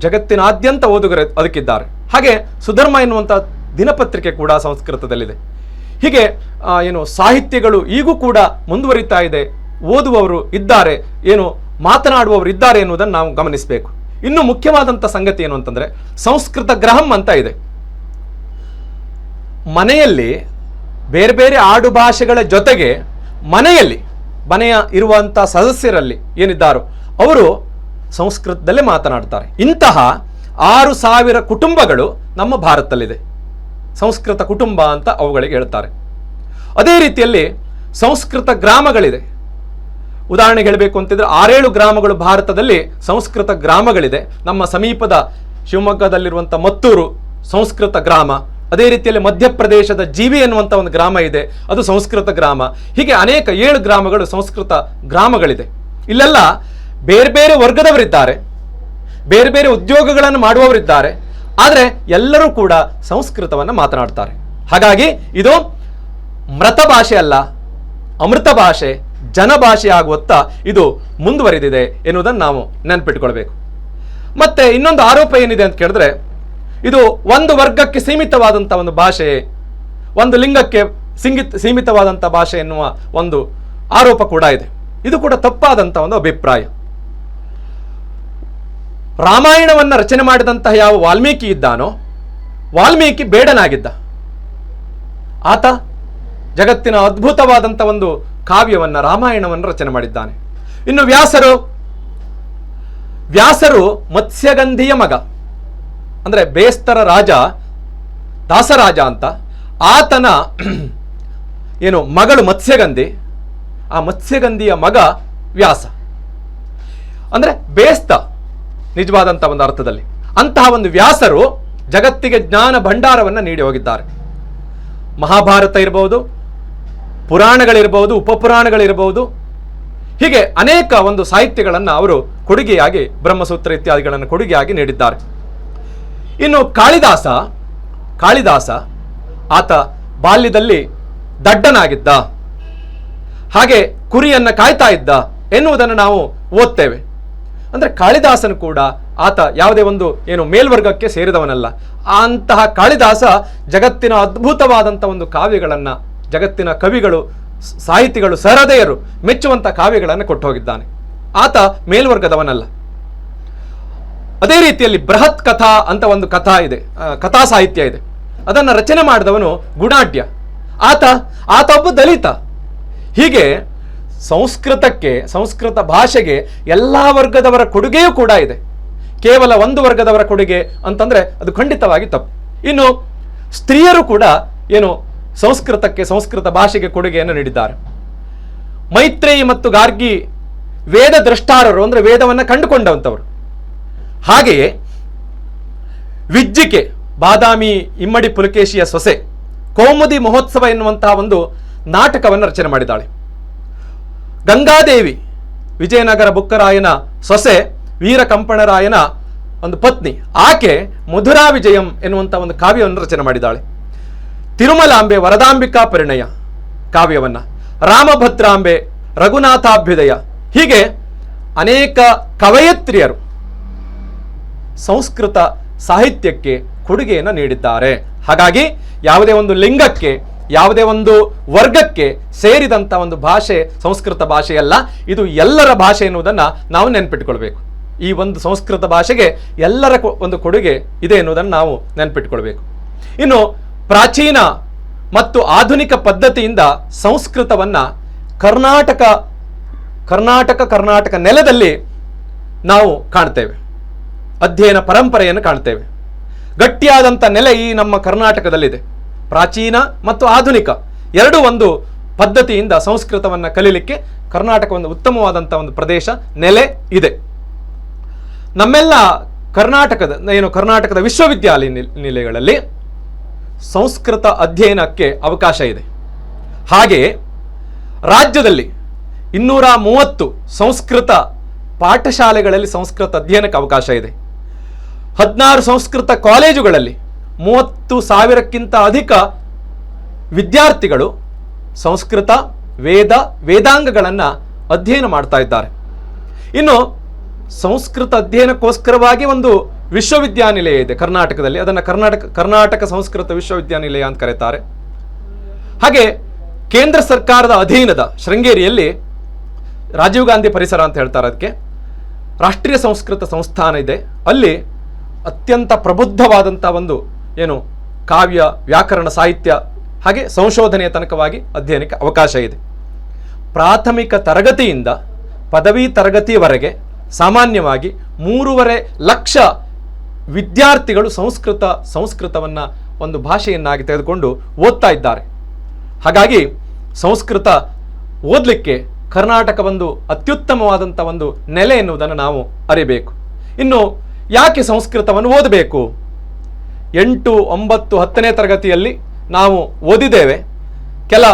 ಜಗತ್ತಿನಾದ್ಯಂತ ಓದುಗರು ಅದಕ್ಕಿದ್ದಾರೆ. ಹಾಗೆ ಸುಧರ್ಮ ಎನ್ನುವಂಥ ದಿನಪತ್ರಿಕೆ ಕೂಡ ಸಂಸ್ಕೃತದಲ್ಲಿದೆ. ಹೀಗೆ ಏನು ಸಾಹಿತ್ಯಗಳು ಈಗೂ ಕೂಡ ಮುಂದುವರಿತಾ ಇದೆ, ಓದುವವರು ಇದ್ದಾರೆ, ಏನು ಮಾತನಾಡುವವರು ಇದ್ದಾರೆ ಎನ್ನುವುದನ್ನು ನಾವು ಗಮನಿಸಬೇಕು. ಇನ್ನು ಮುಖ್ಯವಾದಂಥ ಸಂಗತಿ ಏನು ಅಂತಂದ್ರೆ ಸಂಸ್ಕೃತ ಗ್ರಹಂ ಅಂತ ಇದೆ. ಮನೆಯಲ್ಲಿ ಬೇರೆ ಬೇರೆ ಆಡು ಭಾಷೆಗಳ ಜೊತೆಗೆ ಮನೆಯ ಇರುವಂಥ ಸದಸ್ಯರಲ್ಲಿ ಏನಿದ್ದಾರೋ ಅವರು ಸಂಸ್ಕೃತದಲ್ಲೇ ಮಾತನಾಡ್ತಾರೆ. ಇಂತಹ 6000 ಕುಟುಂಬಗಳು ನಮ್ಮ ಭಾರತದಲ್ಲಿದೆ. ಸಂಸ್ಕೃತ ಕುಟುಂಬ ಅಂತ ಅವುಗಳಿಗೆ ಹೇಳ್ತಾರೆ. ಅದೇ ರೀತಿಯಲ್ಲಿ ಸಂಸ್ಕೃತ ಗ್ರಾಮಗಳಿದೆ. ಉದಾಹರಣೆಗೆ ಹೇಳಬೇಕು ಅಂತಿದ್ರೆ 6-7 ಗ್ರಾಮಗಳು ಭಾರತದಲ್ಲಿ ಸಂಸ್ಕೃತ ಗ್ರಾಮಗಳಿದೆ. ನಮ್ಮ ಸಮೀಪದ ಶಿವಮೊಗ್ಗದಲ್ಲಿರುವಂಥ ಮತ್ತೂರು ಸಂಸ್ಕೃತ ಗ್ರಾಮ. ಅದೇ ರೀತಿಯಲ್ಲಿ ಮಧ್ಯಪ್ರದೇಶದ ಜೀವಿ ಎನ್ನುವಂಥ ಒಂದು ಗ್ರಾಮ ಇದೆ, ಅದು ಸಂಸ್ಕೃತ ಗ್ರಾಮ. ಹೀಗೆ ಅನೇಕ 7 ಗ್ರಾಮಗಳು ಸಂಸ್ಕೃತ ಗ್ರಾಮಗಳಿದೆ. ಇಲ್ಲೆಲ್ಲ ಬೇರೆ ಬೇರೆ ವರ್ಗದವರಿದ್ದಾರೆ, ಬೇರೆ ಬೇರೆ ಉದ್ಯೋಗಗಳನ್ನು ಮಾಡುವವರಿದ್ದಾರೆ, ಆದರೆ ಎಲ್ಲರೂ ಕೂಡ ಸಂಸ್ಕೃತವನ್ನು ಮಾತನಾಡ್ತಾರೆ. ಹಾಗಾಗಿ ಇದು ಮೃತ ಭಾಷೆ ಅಲ್ಲ, ಅಮೃತ ಭಾಷೆ, ಜನಭಾಷೆ ಆಗುವತ್ತ ಇದು ಮುಂದುವರಿದಿದೆ ಎನ್ನುವುದನ್ನು ನಾವು ನೆನಪಿಟ್ಕೊಳ್ಬೇಕು. ಮತ್ತೆ ಇನ್ನೊಂದು ಆರೋಪ ಏನಿದೆ ಅಂತ ಕೇಳಿದ್ರೆ, ಇದು ಒಂದು ವರ್ಗಕ್ಕೆ ಸೀಮಿತವಾದಂಥ ಒಂದು ಭಾಷೆ, ಒಂದು ಲಿಂಗಕ್ಕೆ ಸೀಮಿತವಾದಂಥ ಭಾಷೆ ಎನ್ನುವ ಒಂದು ಆರೋಪ ಕೂಡ ಇದೆ. ಇದು ಕೂಡ ತಪ್ಪಾದಂಥ ಒಂದು ಅಭಿಪ್ರಾಯ. ರಾಮಾಯಣವನ್ನು ರಚನೆ ಮಾಡಿದಂತಹ ಯಾವ ವಾಲ್ಮೀಕಿ ಇದ್ದಾನೋ, ವಾಲ್ಮೀಕಿ ಬೇಡನಾಗಿದ್ದ. ಆತ ಜಗತ್ತಿನ ಅದ್ಭುತವಾದಂಥ ಒಂದು ಕಾವ್ಯವನ್ನು, ರಾಮಾಯಣವನ್ನು ರಚನೆ ಮಾಡಿದ್ದಾನೆ. ಇನ್ನು ವ್ಯಾಸರು ಮತ್ಸ್ಯಗಂಧಿಯ ಮಗ, ಅಂದರೆ ಬೇಸ್ತರ ರಾಜ ದಾಸರಾಜ ಅಂತ, ಆತನ ಮಗಳು ಮತ್ಸ್ಯಗಂಧಿ. ಆ ಮತ್ಸ್ಯಗಂಧಿಯ ಮಗ ವ್ಯಾಸ, ಅಂದರೆ ಬೇಸ್ತ ನಿಜವಾದಂಥ ಒಂದು ಅರ್ಥದಲ್ಲಿ. ಅಂತಹ ಒಂದು ವ್ಯಾಸರು ಜಗತ್ತಿಗೆ ಜ್ಞಾನ ಭಂಡಾರವನ್ನು ನೀಡಿ ಹೋಗಿದ್ದಾರೆ. ಮಹಾಭಾರತ ಇರಬಹುದು, ಪುರಾಣಗಳಿರಬಹುದು, ಉಪಪುರಾಣಗಳಿರಬಹುದು, ಹೀಗೆ ಅನೇಕ ಒಂದು ಸಾಹಿತ್ಯಗಳನ್ನು ಅವರು ಕೊಡುಗೆಯಾಗಿ, ಬ್ರಹ್ಮಸೂತ್ರ ಇತ್ಯಾದಿಗಳನ್ನು ಕೊಡುಗೆಯಾಗಿ ನೀಡಿದ್ದಾರೆ. ಇನ್ನು ಕಾಳಿದಾಸ ಆತ ಬಾಲ್ಯದಲ್ಲಿ ದಡ್ಡನಾಗಿದ್ದ, ಹಾಗೆ ಕುರಿಯನ್ನು ಕಾಯ್ತಾ ಇದ್ದ ಎನ್ನುವುದನ್ನು ನಾವು ಓದ್ತೇವೆ. ಅಂದರೆ ಕಾಳಿದಾಸನು ಕೂಡ ಆತ ಯಾವುದೇ ಒಂದು ಮೇಲ್ವರ್ಗಕ್ಕೆ ಸೇರಿದವನಲ್ಲ. ಅಂತಹ ಕಾಳಿದಾಸ ಜಗತ್ತಿನ ಅದ್ಭುತವಾದಂಥ ಒಂದು ಕಾವ್ಯಗಳನ್ನು, ಜಗತ್ತಿನ ಕವಿಗಳು, ಸಾಹಿತಿಗಳು, ಸಹೃದಯರು ಮೆಚ್ಚುವಂಥ ಕಾವ್ಯಗಳನ್ನು ಕೊಟ್ಟು ಹೋಗಿದ್ದಾನೆ. ಆತ ಮೇಲ್ವರ್ಗದವನಲ್ಲ. ಅದೇ ರೀತಿಯಲ್ಲಿ ಬೃಹತ್ ಕಥಾ ಅಂತ ಒಂದು ಕಥಾ ಸಾಹಿತ್ಯ ಇದೆ. ಅದನ್ನು ರಚನೆ ಮಾಡಿದವನು ಗುಣಾಢ್ಯ. ಆತ ಒಬ್ಬ ದಲಿತ. ಹೀಗೆ ಸಂಸ್ಕೃತ ಭಾಷೆಗೆ ಎಲ್ಲ ವರ್ಗದವರ ಕೊಡುಗೆಯೂ ಕೂಡ ಇದೆ. ಕೇವಲ ಒಂದು ವರ್ಗದವರ ಕೊಡುಗೆ ಅಂತಂದ್ರೆ ಅದು ಖಂಡಿತವಾಗಿ ತಪ್ಪು. ಇನ್ನು ಸ್ತ್ರೀಯರು ಕೂಡ ಸಂಸ್ಕೃತ ಭಾಷೆಗೆ ಕೊಡುಗೆಯನ್ನು ನೀಡಿದ್ದಾರೆ. ಮೈತ್ರೇಯಿ ಮತ್ತು ಗಾರ್ಗಿ ವೇದ ದ್ರಷ್ಟಾರರು, ಅಂದರೆ ವೇದವನ್ನು ಕಂಡುಕೊಂಡಂಥವರು. ಹಾಗೆಯೇ ವಿಜ್ಜಿಕೆ, ಬಾದಾಮಿ ಇಮ್ಮಡಿ ಪುಲಕೇಶಿಯ ಸೊಸೆ, ಕೌಮುದಿ ಮಹೋತ್ಸವ ಎನ್ನುವಂತಹ ಒಂದು ನಾಟಕವನ್ನು ರಚನೆ ಮಾಡಿದ್ದಾಳೆ. ಗಂಗಾದೇವಿ, ವಿಜಯನಗರ ಬುಕ್ಕರಾಯನ ಸೊಸೆ, ವೀರಕಂಪಣರಾಯನ ಒಂದು ಪತ್ನಿ, ಆಕೆ ಮಧುರಾ ವಿಜಯಂ ಎನ್ನುವಂಥ ಒಂದು ಕಾವ್ಯವನ್ನು ರಚನೆ ಮಾಡಿದ್ದಾಳೆ. ತಿರುಮಲಾಂಬೆ ವರದಾಂಬಿಕಾ ಪರಿಣಯ ಕಾವ್ಯವನ್ನು, ರಾಮಭದ್ರಾಂಬೆ, ರಘುನಾಥಾಭ್ಯುದಯ, ಹೀಗೆ ಅನೇಕ ಕವಯತ್ರಿಯರು ಸಂಸ್ಕೃತ ಸಾಹಿತ್ಯಕ್ಕೆ ಕೊಡುಗೆಯನ್ನು ನೀಡಿದ್ದಾರೆ. ಹಾಗಾಗಿ ಯಾವುದೇ ಒಂದು ಲಿಂಗಕ್ಕೆ, ಯಾವುದೇ ಒಂದು ವರ್ಗಕ್ಕೆ ಸೇರಿದಂಥ ಒಂದು ಭಾಷೆ ಸಂಸ್ಕೃತ ಭಾಷೆಯಲ್ಲ, ಇದು ಎಲ್ಲರ ಭಾಷೆ ಎನ್ನುವುದನ್ನು ನಾವು ನೆನಪಿಟ್ಕೊಳ್ಬೇಕು. ಈ ಒಂದು ಸಂಸ್ಕೃತ ಭಾಷೆಗೆ ಎಲ್ಲರ ಒಂದು ಕೊಡುಗೆ ಇದೆ ಎನ್ನುವುದನ್ನು ನಾವು ನೆನಪಿಟ್ಕೊಳ್ಬೇಕು. ಇನ್ನು ಪ್ರಾಚೀನ ಮತ್ತು ಆಧುನಿಕ ಪದ್ಧತಿಯಿಂದ ಸಂಸ್ಕೃತವನ್ನು ಕರ್ನಾಟಕ ನೆಲದಲ್ಲಿ ನಾವು ಕಾಣ್ತೇವೆ. ಅಧ್ಯಯನ ಪರಂಪರೆಯನ್ನು ಕಾಣ್ತೇವೆ. ಗಟ್ಟಿಯಾದಂಥ ನೆಲೆ ಈ ನಮ್ಮ ಕರ್ನಾಟಕದಲ್ಲಿದೆ. ಪ್ರಾಚೀನ ಮತ್ತು ಆಧುನಿಕ ಎರಡೂ ಒಂದು ಪದ್ಧತಿಯಿಂದ ಸಂಸ್ಕೃತವನ್ನು ಕಲೀಲಿಕ್ಕೆ ಕರ್ನಾಟಕ ಒಂದು ಉತ್ತಮವಾದಂಥ ಒಂದು ಪ್ರದೇಶ, ನೆಲೆ ಇದೆ. ನಮ್ಮೆಲ್ಲ ಕರ್ನಾಟಕದ ವಿಶ್ವವಿದ್ಯಾನಿಲಯಗಳಲ್ಲಿ ಸಂಸ್ಕೃತ ಅಧ್ಯಯನಕ್ಕೆ ಅವಕಾಶ ಇದೆ. ಹಾಗೆಯೇ ರಾಜ್ಯದಲ್ಲಿ 230 ಸಂಸ್ಕೃತ ಪಾಠಶಾಲೆಗಳಲ್ಲಿ ಸಂಸ್ಕೃತ ಅಧ್ಯಯನಕ್ಕೆ ಅವಕಾಶ ಇದೆ. 16 ಸಂಸ್ಕೃತ ಕಾಲೇಜುಗಳಲ್ಲಿ 30,000ಕ್ಕಿಂತ ಅಧಿಕ ವಿದ್ಯಾರ್ಥಿಗಳು ಸಂಸ್ಕೃತ ವೇದಾಂಗಗಳನ್ನು ಅಧ್ಯಯನ ಮಾಡ್ತಾ ಇದ್ದಾರೆ. ಇನ್ನು ಸಂಸ್ಕೃತ ಅಧ್ಯಯನಕ್ಕೋಸ್ಕರವಾಗಿ ಒಂದು ವಿಶ್ವವಿದ್ಯಾನಿಲಯ ಇದೆ ಕರ್ನಾಟಕದಲ್ಲಿ. ಅದನ್ನು ಕರ್ನಾಟಕ ಸಂಸ್ಕೃತ ವಿಶ್ವವಿದ್ಯಾನಿಲಯ ಅಂತ ಕರೀತಾರೆ. ಹಾಗೆ ಕೇಂದ್ರ ಸರ್ಕಾರದ ಅಧೀನದ ಶೃಂಗೇರಿಯಲ್ಲಿ ರಾಜೀವ್ ಗಾಂಧಿ ಪರಿಸರ ಅಂತ ಹೇಳ್ತಾರೆ, ಅದಕ್ಕೆ ರಾಷ್ಟ್ರೀಯ ಸಂಸ್ಕೃತ ಸಂಸ್ಥಾನ ಇದೆ. ಅಲ್ಲಿ ಅತ್ಯಂತ ಪ್ರಬುದ್ಧವಾದಂಥ ಒಂದು ಕಾವ್ಯ, ವ್ಯಾಕರಣ, ಸಾಹಿತ್ಯ ಹಾಗೆ ಸಂಶೋಧನೆಯ ತನಕವಾಗಿ ಅಧ್ಯಯನಕ್ಕೆ ಅವಕಾಶ ಇದೆ. ಪ್ರಾಥಮಿಕ ತರಗತಿಯಿಂದ ಪದವಿ ತರಗತಿಯವರೆಗೆ ಸಾಮಾನ್ಯವಾಗಿ 3.5 ಲಕ್ಷ ವಿದ್ಯಾರ್ಥಿಗಳು ಸಂಸ್ಕೃತವನ್ನು ಒಂದು ಭಾಷೆಯನ್ನಾಗಿ ತೆಗೆದುಕೊಂಡು ಓದ್ತಾ ಇದ್ದಾರೆ. ಹಾಗಾಗಿ ಸಂಸ್ಕೃತ ಓದಲಿಕ್ಕೆ ಕರ್ನಾಟಕ ಒಂದು ಅತ್ಯುತ್ತಮವಾದಂಥ ಒಂದು ನೆಲೆ ಎನ್ನುವುದನ್ನು ನಾವು ಅರಿಬೇಕು. ಇನ್ನು ಯಾಕೆ ಸಂಸ್ಕೃತವನ್ನು ಓದಬೇಕು? 8, 9, 10ನೇ ತರಗತಿಯಲ್ಲಿ ನಾವು ಓದಿದ್ದೇವೆ, ಕೆಲ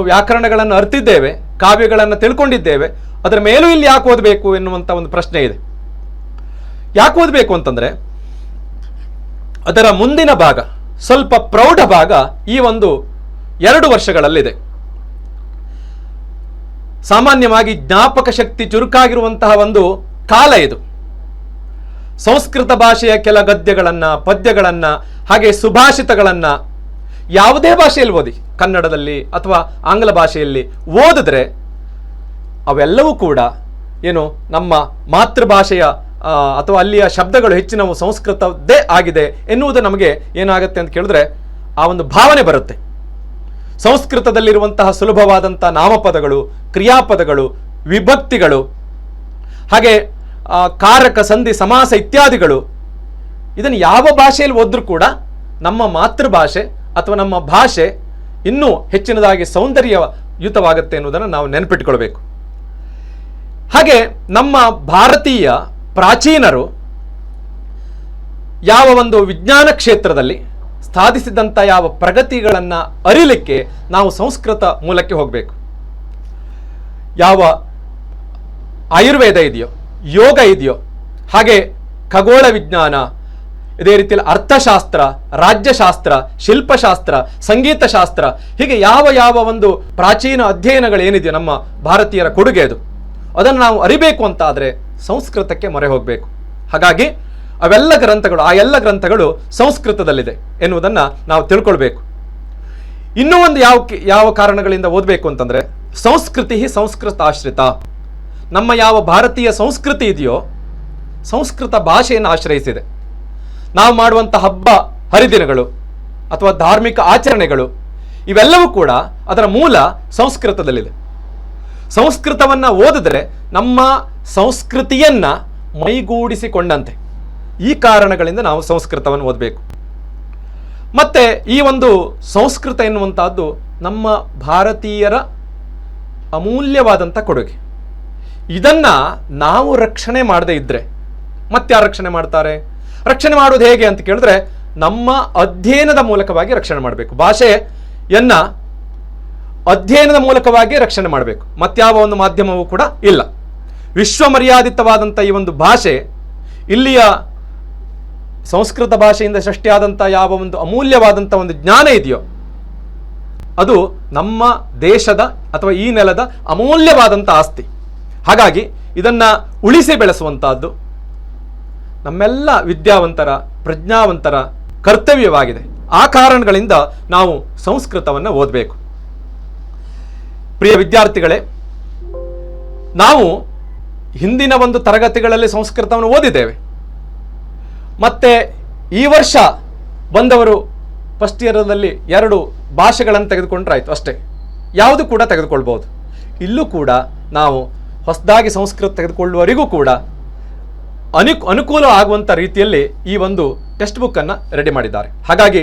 ವ್ಯಾಕರಣಗಳನ್ನು ಅರ್ತಿದ್ದೇವೆ, ಕಾವ್ಯಗಳನ್ನು ತಿಳ್ಕೊಂಡಿದ್ದೇವೆ. ಅದರ ಮೇಲೂ ಇಲ್ಲಿ ಯಾಕೆ ಓದಬೇಕು ಎನ್ನುವಂಥ ಒಂದು ಪ್ರಶ್ನೆ ಇದೆ. ಯಾಕೆ ಓದಬೇಕು ಅಂತಂದರೆ ಅದರ ಮುಂದಿನ ಭಾಗ, ಸ್ವಲ್ಪ ಪ್ರೌಢ ಭಾಗ ಈ ಒಂದು 2 ವರ್ಷಗಳಲ್ಲಿದೆ. ಸಾಮಾನ್ಯವಾಗಿ ಜ್ಞಾಪಕ ಶಕ್ತಿ ಚುರುಕಾಗಿರುವಂತಹ ಒಂದು ಕಾಲ ಇದು. ಸಂಸ್ಕೃತ ಭಾಷೆಯ ಕೆಲ ಗದ್ಯಗಳನ್ನು, ಪದ್ಯಗಳನ್ನು, ಹಾಗೆ ಸುಭಾಷಿತಗಳನ್ನು ಯಾವುದೇ ಭಾಷೆಯಲ್ಲಿ ಓದಿ, ಕನ್ನಡದಲ್ಲಿ ಅಥವಾ ಆಂಗ್ಲ ಭಾಷೆಯಲ್ಲಿ ಓದಿದ್ರೆ ಅವೆಲ್ಲವೂ ಕೂಡ ಏನು ನಮ್ಮ ಮಾತೃಭಾಷೆಯ ಅಥವಾ ಅಲ್ಲಿಯ ಶಬ್ದಗಳು ಹೆಚ್ಚಿನವು ಸಂಸ್ಕೃತದ್ದೇ ಆಗಿದೆ ಎನ್ನುವುದು ನಮಗೆ ಏನಾಗುತ್ತೆ ಅಂತ ಕೇಳಿದ್ರೆ ಆ ಒಂದು ಭಾವನೆ ಬರುತ್ತೆ. ಸಂಸ್ಕೃತದಲ್ಲಿರುವಂತಹ ಸುಲಭವಾದಂಥ ನಾಮಪದಗಳು, ಕ್ರಿಯಾಪದಗಳು, ವಿಭಕ್ತಿಗಳು, ಹಾಗೆ ಕಾರಕ, ಸಂಧಿ, ಸಮಾಸ ಇತ್ಯಾದಿಗಳು, ಇದನ್ನು ಯಾವ ಭಾಷೆಯಲ್ಲಿ ಓದಿದ್ರೂ ಕೂಡ ನಮ್ಮ ಮಾತೃಭಾಷೆ ಅಥವಾ ನಮ್ಮ ಭಾಷೆ ಇನ್ನೂ ಹೆಚ್ಚಿನದಾಗಿ ಸೌಂದರ್ಯಯುತವಾಗುತ್ತೆ ಎನ್ನುವುದನ್ನು ನಾವು ನೆನಪಿಟ್ಟುಕೊಳ್ಬೇಕು. ಹಾಗೆ ನಮ್ಮ ಭಾರತೀಯ ಪ್ರಾಚೀನರು ಯಾವ ಒಂದು ವಿಜ್ಞಾನ ಕ್ಷೇತ್ರದಲ್ಲಿ ಸಾಧಿಸಿದಂಥ ಯಾವ ಪ್ರಗತಿಗಳನ್ನು ಅರಿಲಿಕ್ಕೆ ನಾವು ಸಂಸ್ಕೃತ ಮೂಲಕ್ಕೆ ಹೋಗಬೇಕು. ಯಾವ ಆಯುರ್ವೇದ ಇದೆಯೋ, ಯೋಗ ಇದೆಯೋ, ಹಾಗೆ ಖಗೋಳ ವಿಜ್ಞಾನ, ಇದೇ ರೀತಿಯಲ್ಲಿ ಅರ್ಥಶಾಸ್ತ್ರ, ರಾಜ್ಯಶಾಸ್ತ್ರ, ಶಿಲ್ಪಶಾಸ್ತ್ರ, ಸಂಗೀತ ಶಾಸ್ತ್ರ, ಹೀಗೆ ಯಾವ ಯಾವ ಒಂದು ಪ್ರಾಚೀನ ಅಧ್ಯಯನಗಳೇನಿದೆಯೋ ನಮ್ಮ ಭಾರತೀಯರ ಕೊಡುಗೆ ಅದು, ಅದನ್ನು ನಾವು ಅರಿಬೇಕು ಅಂತ ಆದರೆ ಸಂಸ್ಕೃತಕ್ಕೆ ಮೊರೆ ಹೋಗಬೇಕು. ಹಾಗಾಗಿ ಅವೆಲ್ಲ ಗ್ರಂಥಗಳು, ಆ ಎಲ್ಲ ಗ್ರಂಥಗಳು ಸಂಸ್ಕೃತದಲ್ಲಿದೆ ಎನ್ನುವುದನ್ನು ನಾವು ತಿಳ್ಕೊಳ್ಬೇಕು. ಇನ್ನೂ ಒಂದು ಯಾವ ಕಾರಣಗಳಿಂದ ಓದಬೇಕು ಅಂತಂದರೆ, ಸಂಸ್ಕೃತಿ ಸಂಸ್ಕೃತಾಶ್ರಿತ. ನಮ್ಮ ಯಾವ ಭಾರತೀಯ ಸಂಸ್ಕೃತಿ ಇದೆಯೋ ಸಂಸ್ಕೃತ ಭಾಷೆಯನ್ನು ಆಶ್ರಯಿಸಿದೆ. ನಾವು ಮಾಡುವಂಥ ಹಬ್ಬ ಹರಿದಿನಗಳು ಅಥವಾ ಧಾರ್ಮಿಕ ಆಚರಣೆಗಳು ಇವೆಲ್ಲವೂ ಕೂಡ ಅದರ ಮೂಲ ಸಂಸ್ಕೃತದಲ್ಲಿದೆ. ಸಂಸ್ಕೃತವನ್ನು ಓದಿದ್ರೆ ನಮ್ಮ ಸಂಸ್ಕೃತಿಯನ್ನು ಮೈಗೂಡಿಸಿಕೊಂಡಂತೆ. ಈ ಕಾರಣಗಳಿಂದ ನಾವು ಸಂಸ್ಕೃತವನ್ನು ಓದಬೇಕು. ಮತ್ತು ಈ ಒಂದು ಸಂಸ್ಕೃತ ಎನ್ನುವಂಥದ್ದು ನಮ್ಮ ಭಾರತೀಯರ ಅಮೂಲ್ಯವಾದಂಥ ಕೊಡುಗೆ. ಇದನ್ನು ನಾವು ರಕ್ಷಣೆ ಮಾಡದೇ ಇದ್ದರೆ ಮತ್ತಾರು ರಕ್ಷಣೆ ಮಾಡ್ತಾರೆ? ರಕ್ಷಣೆ ಮಾಡೋದು ಹೇಗೆ ಅಂತ ಕೇಳಿದ್ರೆ ನಮ್ಮ ಅಧ್ಯಯನದ ಮೂಲಕವಾಗಿ ರಕ್ಷಣೆ ಮಾಡಬೇಕು. ಭಾಷೆಯನ್ನು ಅಧ್ಯಯನದ ಮೂಲಕವಾಗಿ ರಕ್ಷಣೆ ಮಾಡಬೇಕು. ಮತ್ಯಾವ ಒಂದು ಮಾಧ್ಯಮವೂ ಕೂಡ ಇಲ್ಲ. ವಿಶ್ವಮರ್ಯಾದಿತವಾದಂಥ ಈ ಒಂದು ಭಾಷೆ, ಇಲ್ಲಿಯ ಸಂಸ್ಕೃತ ಭಾಷೆಯಿಂದ ಸೃಷ್ಟಿಯಾದಂಥ ಯಾವ ಒಂದು ಅಮೂಲ್ಯವಾದಂಥ ಒಂದು ಜ್ಞಾನ ಇದೆಯೋ ಅದು ನಮ್ಮ ದೇಶದ ಅಥವಾ ಈ ನೆಲದ ಅಮೂಲ್ಯವಾದಂಥ ಆಸ್ತಿ. ಹಾಗಾಗಿ ಇದನ್ನು ಉಳಿಸಿ ಬೆಳೆಸುವಂತಹದ್ದು ನಮ್ಮೆಲ್ಲ ವಿದ್ಯಾವಂತರ, ಪ್ರಜ್ಞಾವಂತರ ಕರ್ತವ್ಯವಾಗಿದೆ. ಆ ಕಾರಣಗಳಿಂದ ನಾವು ಸಂಸ್ಕೃತವನ್ನು ಓದಬೇಕು. ಪ್ರಿಯ ವಿದ್ಯಾರ್ಥಿಗಳೇ, ನಾವು ಹಿಂದಿನ ಒಂದು ತರಗತಿಗಳಲ್ಲಿ ಸಂಸ್ಕೃತವನ್ನು ಓದಿದ್ದೇವೆ. ಮತ್ತೆ ಈ ವರ್ಷ ಬಂದವರು ಫಸ್ಟ್ ಇಯರ್ದಲ್ಲಿ 2 ಭಾಷೆಗಳನ್ನು ತೆಗೆದುಕೊಂಡ್ರಾಯ್ತು ಅಷ್ಟೇ. ಯಾವುದು ಕೂಡ ತೆಗೆದುಕೊಳ್ಬೋದು. ಇಲ್ಲೂ ಕೂಡ ನಾವು ಹೊಸದಾಗಿ ಸಂಸ್ಕೃತ ತೆಗೆದುಕೊಳ್ಳುವವರಿಗೂ ಕೂಡ ಅನುಕೂಲ ಆಗುವಂಥ ರೀತಿಯಲ್ಲಿ ಈ ಒಂದು ಟೆಕ್ಸ್ಟ್ ಬುಕ್ಕನ್ನು ರೆಡಿ ಮಾಡಿದ್ದಾರೆ. ಹಾಗಾಗಿ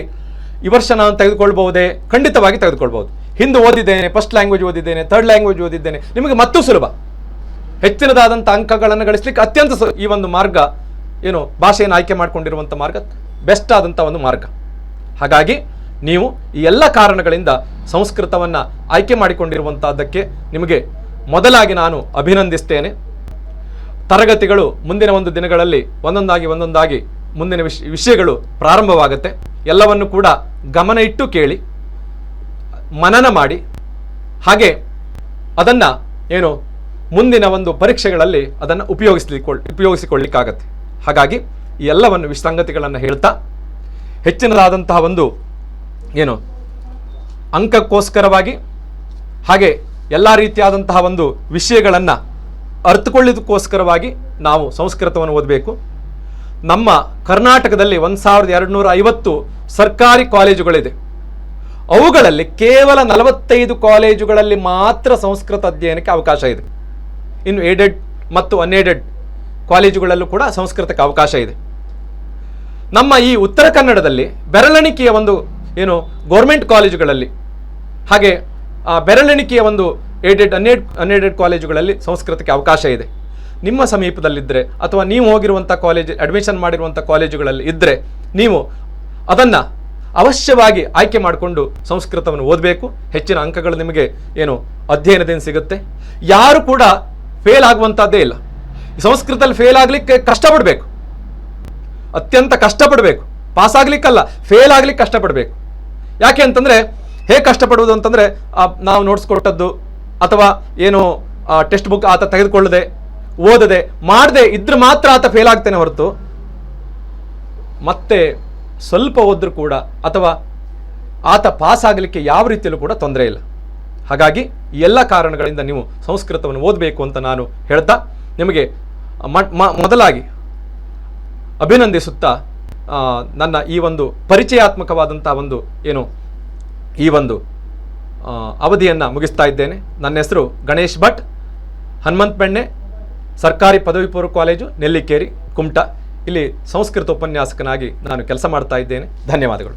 ಈ ವರ್ಷ ನಾನು ತೆಗೆದುಕೊಳ್ಬಹುದೇ? ಖಂಡಿತವಾಗಿ ತೆಗೆದುಕೊಳ್ಬಹುದು. ಹಿಂದೆ ಓದಿದ್ದೇನೆ, ಫಸ್ಟ್ ಲ್ಯಾಂಗ್ವೇಜ್ ಓದಿದ್ದೇನೆ, ಥರ್ಡ್ ಲ್ಯಾಂಗ್ವೇಜ್ ಓದಿದ್ದೇನೆ, ನಿಮಗೆ ಮತ್ತೂ ಸುಲಭ. ಹೆಚ್ಚಿನದಾದಂಥ ಅಂಕಗಳನ್ನು ಗಳಿಸಲಿಕ್ಕೆ ಅತ್ಯಂತ ಈ ಒಂದು ಮಾರ್ಗ ಏನು ಭಾಷೆಯನ್ನು ಆಯ್ಕೆ ಮಾಡಿಕೊಂಡಿರುವಂಥ ಮಾರ್ಗ ಬೆಸ್ಟ್ ಆದಂಥ ಒಂದು ಮಾರ್ಗ. ಹಾಗಾಗಿ ನೀವು ಈ ಎಲ್ಲ ಕಾರಣಗಳಿಂದ ಸಂಸ್ಕೃತವನ್ನು ಆಯ್ಕೆ ಮಾಡಿಕೊಂಡಿರುವಂಥದ್ದಕ್ಕೆ ನಿಮಗೆ ಮೊದಲಾಗಿ ನಾನು ಅಭಿನಂದಿಸ್ತೇನೆ. ತರಗತಿಗಳು ಮುಂದಿನ ಒಂದು ದಿನಗಳಲ್ಲಿ ಒಂದೊಂದಾಗಿ ಮುಂದಿನ ವಿಷಯಗಳು ಪ್ರಾರಂಭವಾಗುತ್ತೆ. ಎಲ್ಲವನ್ನು ಕೂಡ ಗಮನ ಇಟ್ಟು ಕೇಳಿ, ಮನನ ಮಾಡಿ, ಹಾಗೆ ಅದನ್ನು ಏನು ಮುಂದಿನ ಒಂದು ಪರೀಕ್ಷೆಗಳಲ್ಲಿ ಅದನ್ನು ಉಪಯೋಗಿಸಿಕೊಳ್ಳಿಕ್ಕಾಗತ್ತೆ. ಹಾಗಾಗಿ ಈ ಎಲ್ಲವನ್ನು ಸಂಗತಿಗಳನ್ನು ಹೇಳ್ತಾ ಹೆಚ್ಚಿನದಾದಂತಹ ಒಂದು ಏನು ಅಂಕಕ್ಕೋಸ್ಕರವಾಗಿ ಹಾಗೆ ಎಲ್ಲ ರೀತಿಯಾದಂತಹ ಒಂದು ವಿಷಯಗಳನ್ನು ಅರ್ಥಕೊಳ್ಳೋದಕ್ಕೋಸ್ಕರವಾಗಿ ನಾವು ಸಂಸ್ಕೃತವನ್ನು ಓದಬೇಕು. ನಮ್ಮ ಕರ್ನಾಟಕದಲ್ಲಿ 1250 ಸರ್ಕಾರಿ ಕಾಲೇಜುಗಳಿದೆ. ಅವುಗಳಲ್ಲಿ ಕೇವಲ 45 ಕಾಲೇಜುಗಳಲ್ಲಿ ಮಾತ್ರ ಸಂಸ್ಕೃತ ಅಧ್ಯಯನಕ್ಕೆ ಅವಕಾಶ ಇದೆ. ಇನ್ನು ಏಡೆಡ್ ಮತ್ತು ಅನ್ಏಡೆಡ್ ಕಾಲೇಜುಗಳಲ್ಲೂ ಕೂಡ ಸಂಸ್ಕೃತಕ್ಕೆ ಅವಕಾಶ ಇದೆ. ನಮ್ಮ ಈ ಉತ್ತರ ಕನ್ನಡದಲ್ಲಿ ಬೆರಳೆಣಿಕೆಯ ಒಂದು ಏನು ಗೌರ್ಮೆಂಟ್ ಕಾಲೇಜುಗಳಲ್ಲಿ ಹಾಗೆ ಬೆರಳೆಣಿಕೆಯ ಒಂದು ಏಡೆಡ್ ಅನ್ಏಡೆಡ್ ಕಾಲೇಜುಗಳಲ್ಲಿ ಸಂಸ್ಕೃತಕ್ಕೆ ಅವಕಾಶ ಇದೆ. ನಿಮ್ಮ ಸಮೀಪದಲ್ಲಿದ್ದರೆ ಅಥವಾ ನೀವು ಹೋಗಿರುವಂಥ ಕಾಲೇಜ್ ಅಡ್ಮಿಷನ್ ಮಾಡಿರುವಂಥ ಕಾಲೇಜುಗಳಲ್ಲಿ ಇದ್ದರೆ ನೀವು ಅದನ್ನು ಅವಶ್ಯವಾಗಿ ಆಯ್ಕೆ ಮಾಡಿಕೊಂಡು ಸಂಸ್ಕೃತವನ್ನು ಓದಬೇಕು. ಹೆಚ್ಚಿನ ಅಂಕಗಳು ನಿಮಗೆ ಏನು ಅಧ್ಯಯನದಿಂದ ಸಿಗುತ್ತೆ. ಯಾರು ಕೂಡ ಫೇಲ್ ಆಗುವಂಥದ್ದೇ ಇಲ್ಲ. ಸಂಸ್ಕೃತದಲ್ಲಿ ಫೇಲ್ ಆಗಲಿಕ್ಕೆ ಕಷ್ಟಪಡಬೇಕು, ಅತ್ಯಂತ ಕಷ್ಟಪಡಬೇಕು. ಪಾಸ್ ಆಗಲಿಕ್ಕಲ್ಲ, ಫೇಲ್ ಆಗಲಿಕ್ಕೆ ಕಷ್ಟಪಡಬೇಕು. ಯಾಕೆ ಅಂತಂದರೆ ಹೇಗೆ ಕಷ್ಟಪಡುವುದು ಅಂತಂದರೆ ನಾವು ನೋಟ್ಸ್ ಕೊಟ್ಟದ್ದು ಅಥವಾ ಏನು ಟೆಕ್ಸ್ಟ್ ಬುಕ್ ಆತ ತೆಗೆದುಕೊಳ್ಳದೆ ಓದದೆ ಮಾಡದೆ ಇದ್ರೆ ಮಾತ್ರ ಆತ ಫೇಲ್ ಆಗ್ತೇನೆ ಹೊರತು ಮತ್ತೆ ಸ್ವಲ್ಪ ಓದ್ರೂ ಕೂಡ ಅಥವಾ ಆತ ಪಾಸ್ ಆಗಲಿಕ್ಕೆ ಯಾವ ರೀತಿಯಲ್ಲೂ ಕೂಡ ತೊಂದರೆ ಇಲ್ಲ. ಹಾಗಾಗಿ ಈ ಎಲ್ಲ ಕಾರಣಗಳಿಂದ ನೀವು ಸಂಸ್ಕೃತವನ್ನು ಓದಬೇಕು ಅಂತ ನಾನು ಹೇಳ್ತಾ ನಿಮಗೆ ಮೊದಲಾಗಿ ಅಭಿನಂದಿಸುತ್ತಾ ನನ್ನ ಈ ಒಂದು ಪರಿಚಯಾತ್ಮಕವಾದಂಥ ಒಂದು ಏನು ಈ ಒಂದು ಅವಧಿಯನ್ನು ಮುಗಿಸ್ತಾ ಇದ್ದೇನೆ. ನನ್ನ ಹೆಸರು ಗಣೇಶ್ ಭಟ್, ಹನುಮಂತ ಬೆಣ್ಣೆ, ಸರ್ಕಾರಿ ಪದವಿ ಪೂರ್ವ ಕಾಲೇಜು, ನೆಲ್ಲಿಕೇರಿ, ಕುಮಟಾ. ಇಲ್ಲಿ ಸಂಸ್ಕೃತ ಉಪನ್ಯಾಸಕನಾಗಿ ನಾನು ಕೆಲಸ ಮಾಡ್ತಾ ಇದ್ದೇನೆ. ಧನ್ಯವಾದಗಳು.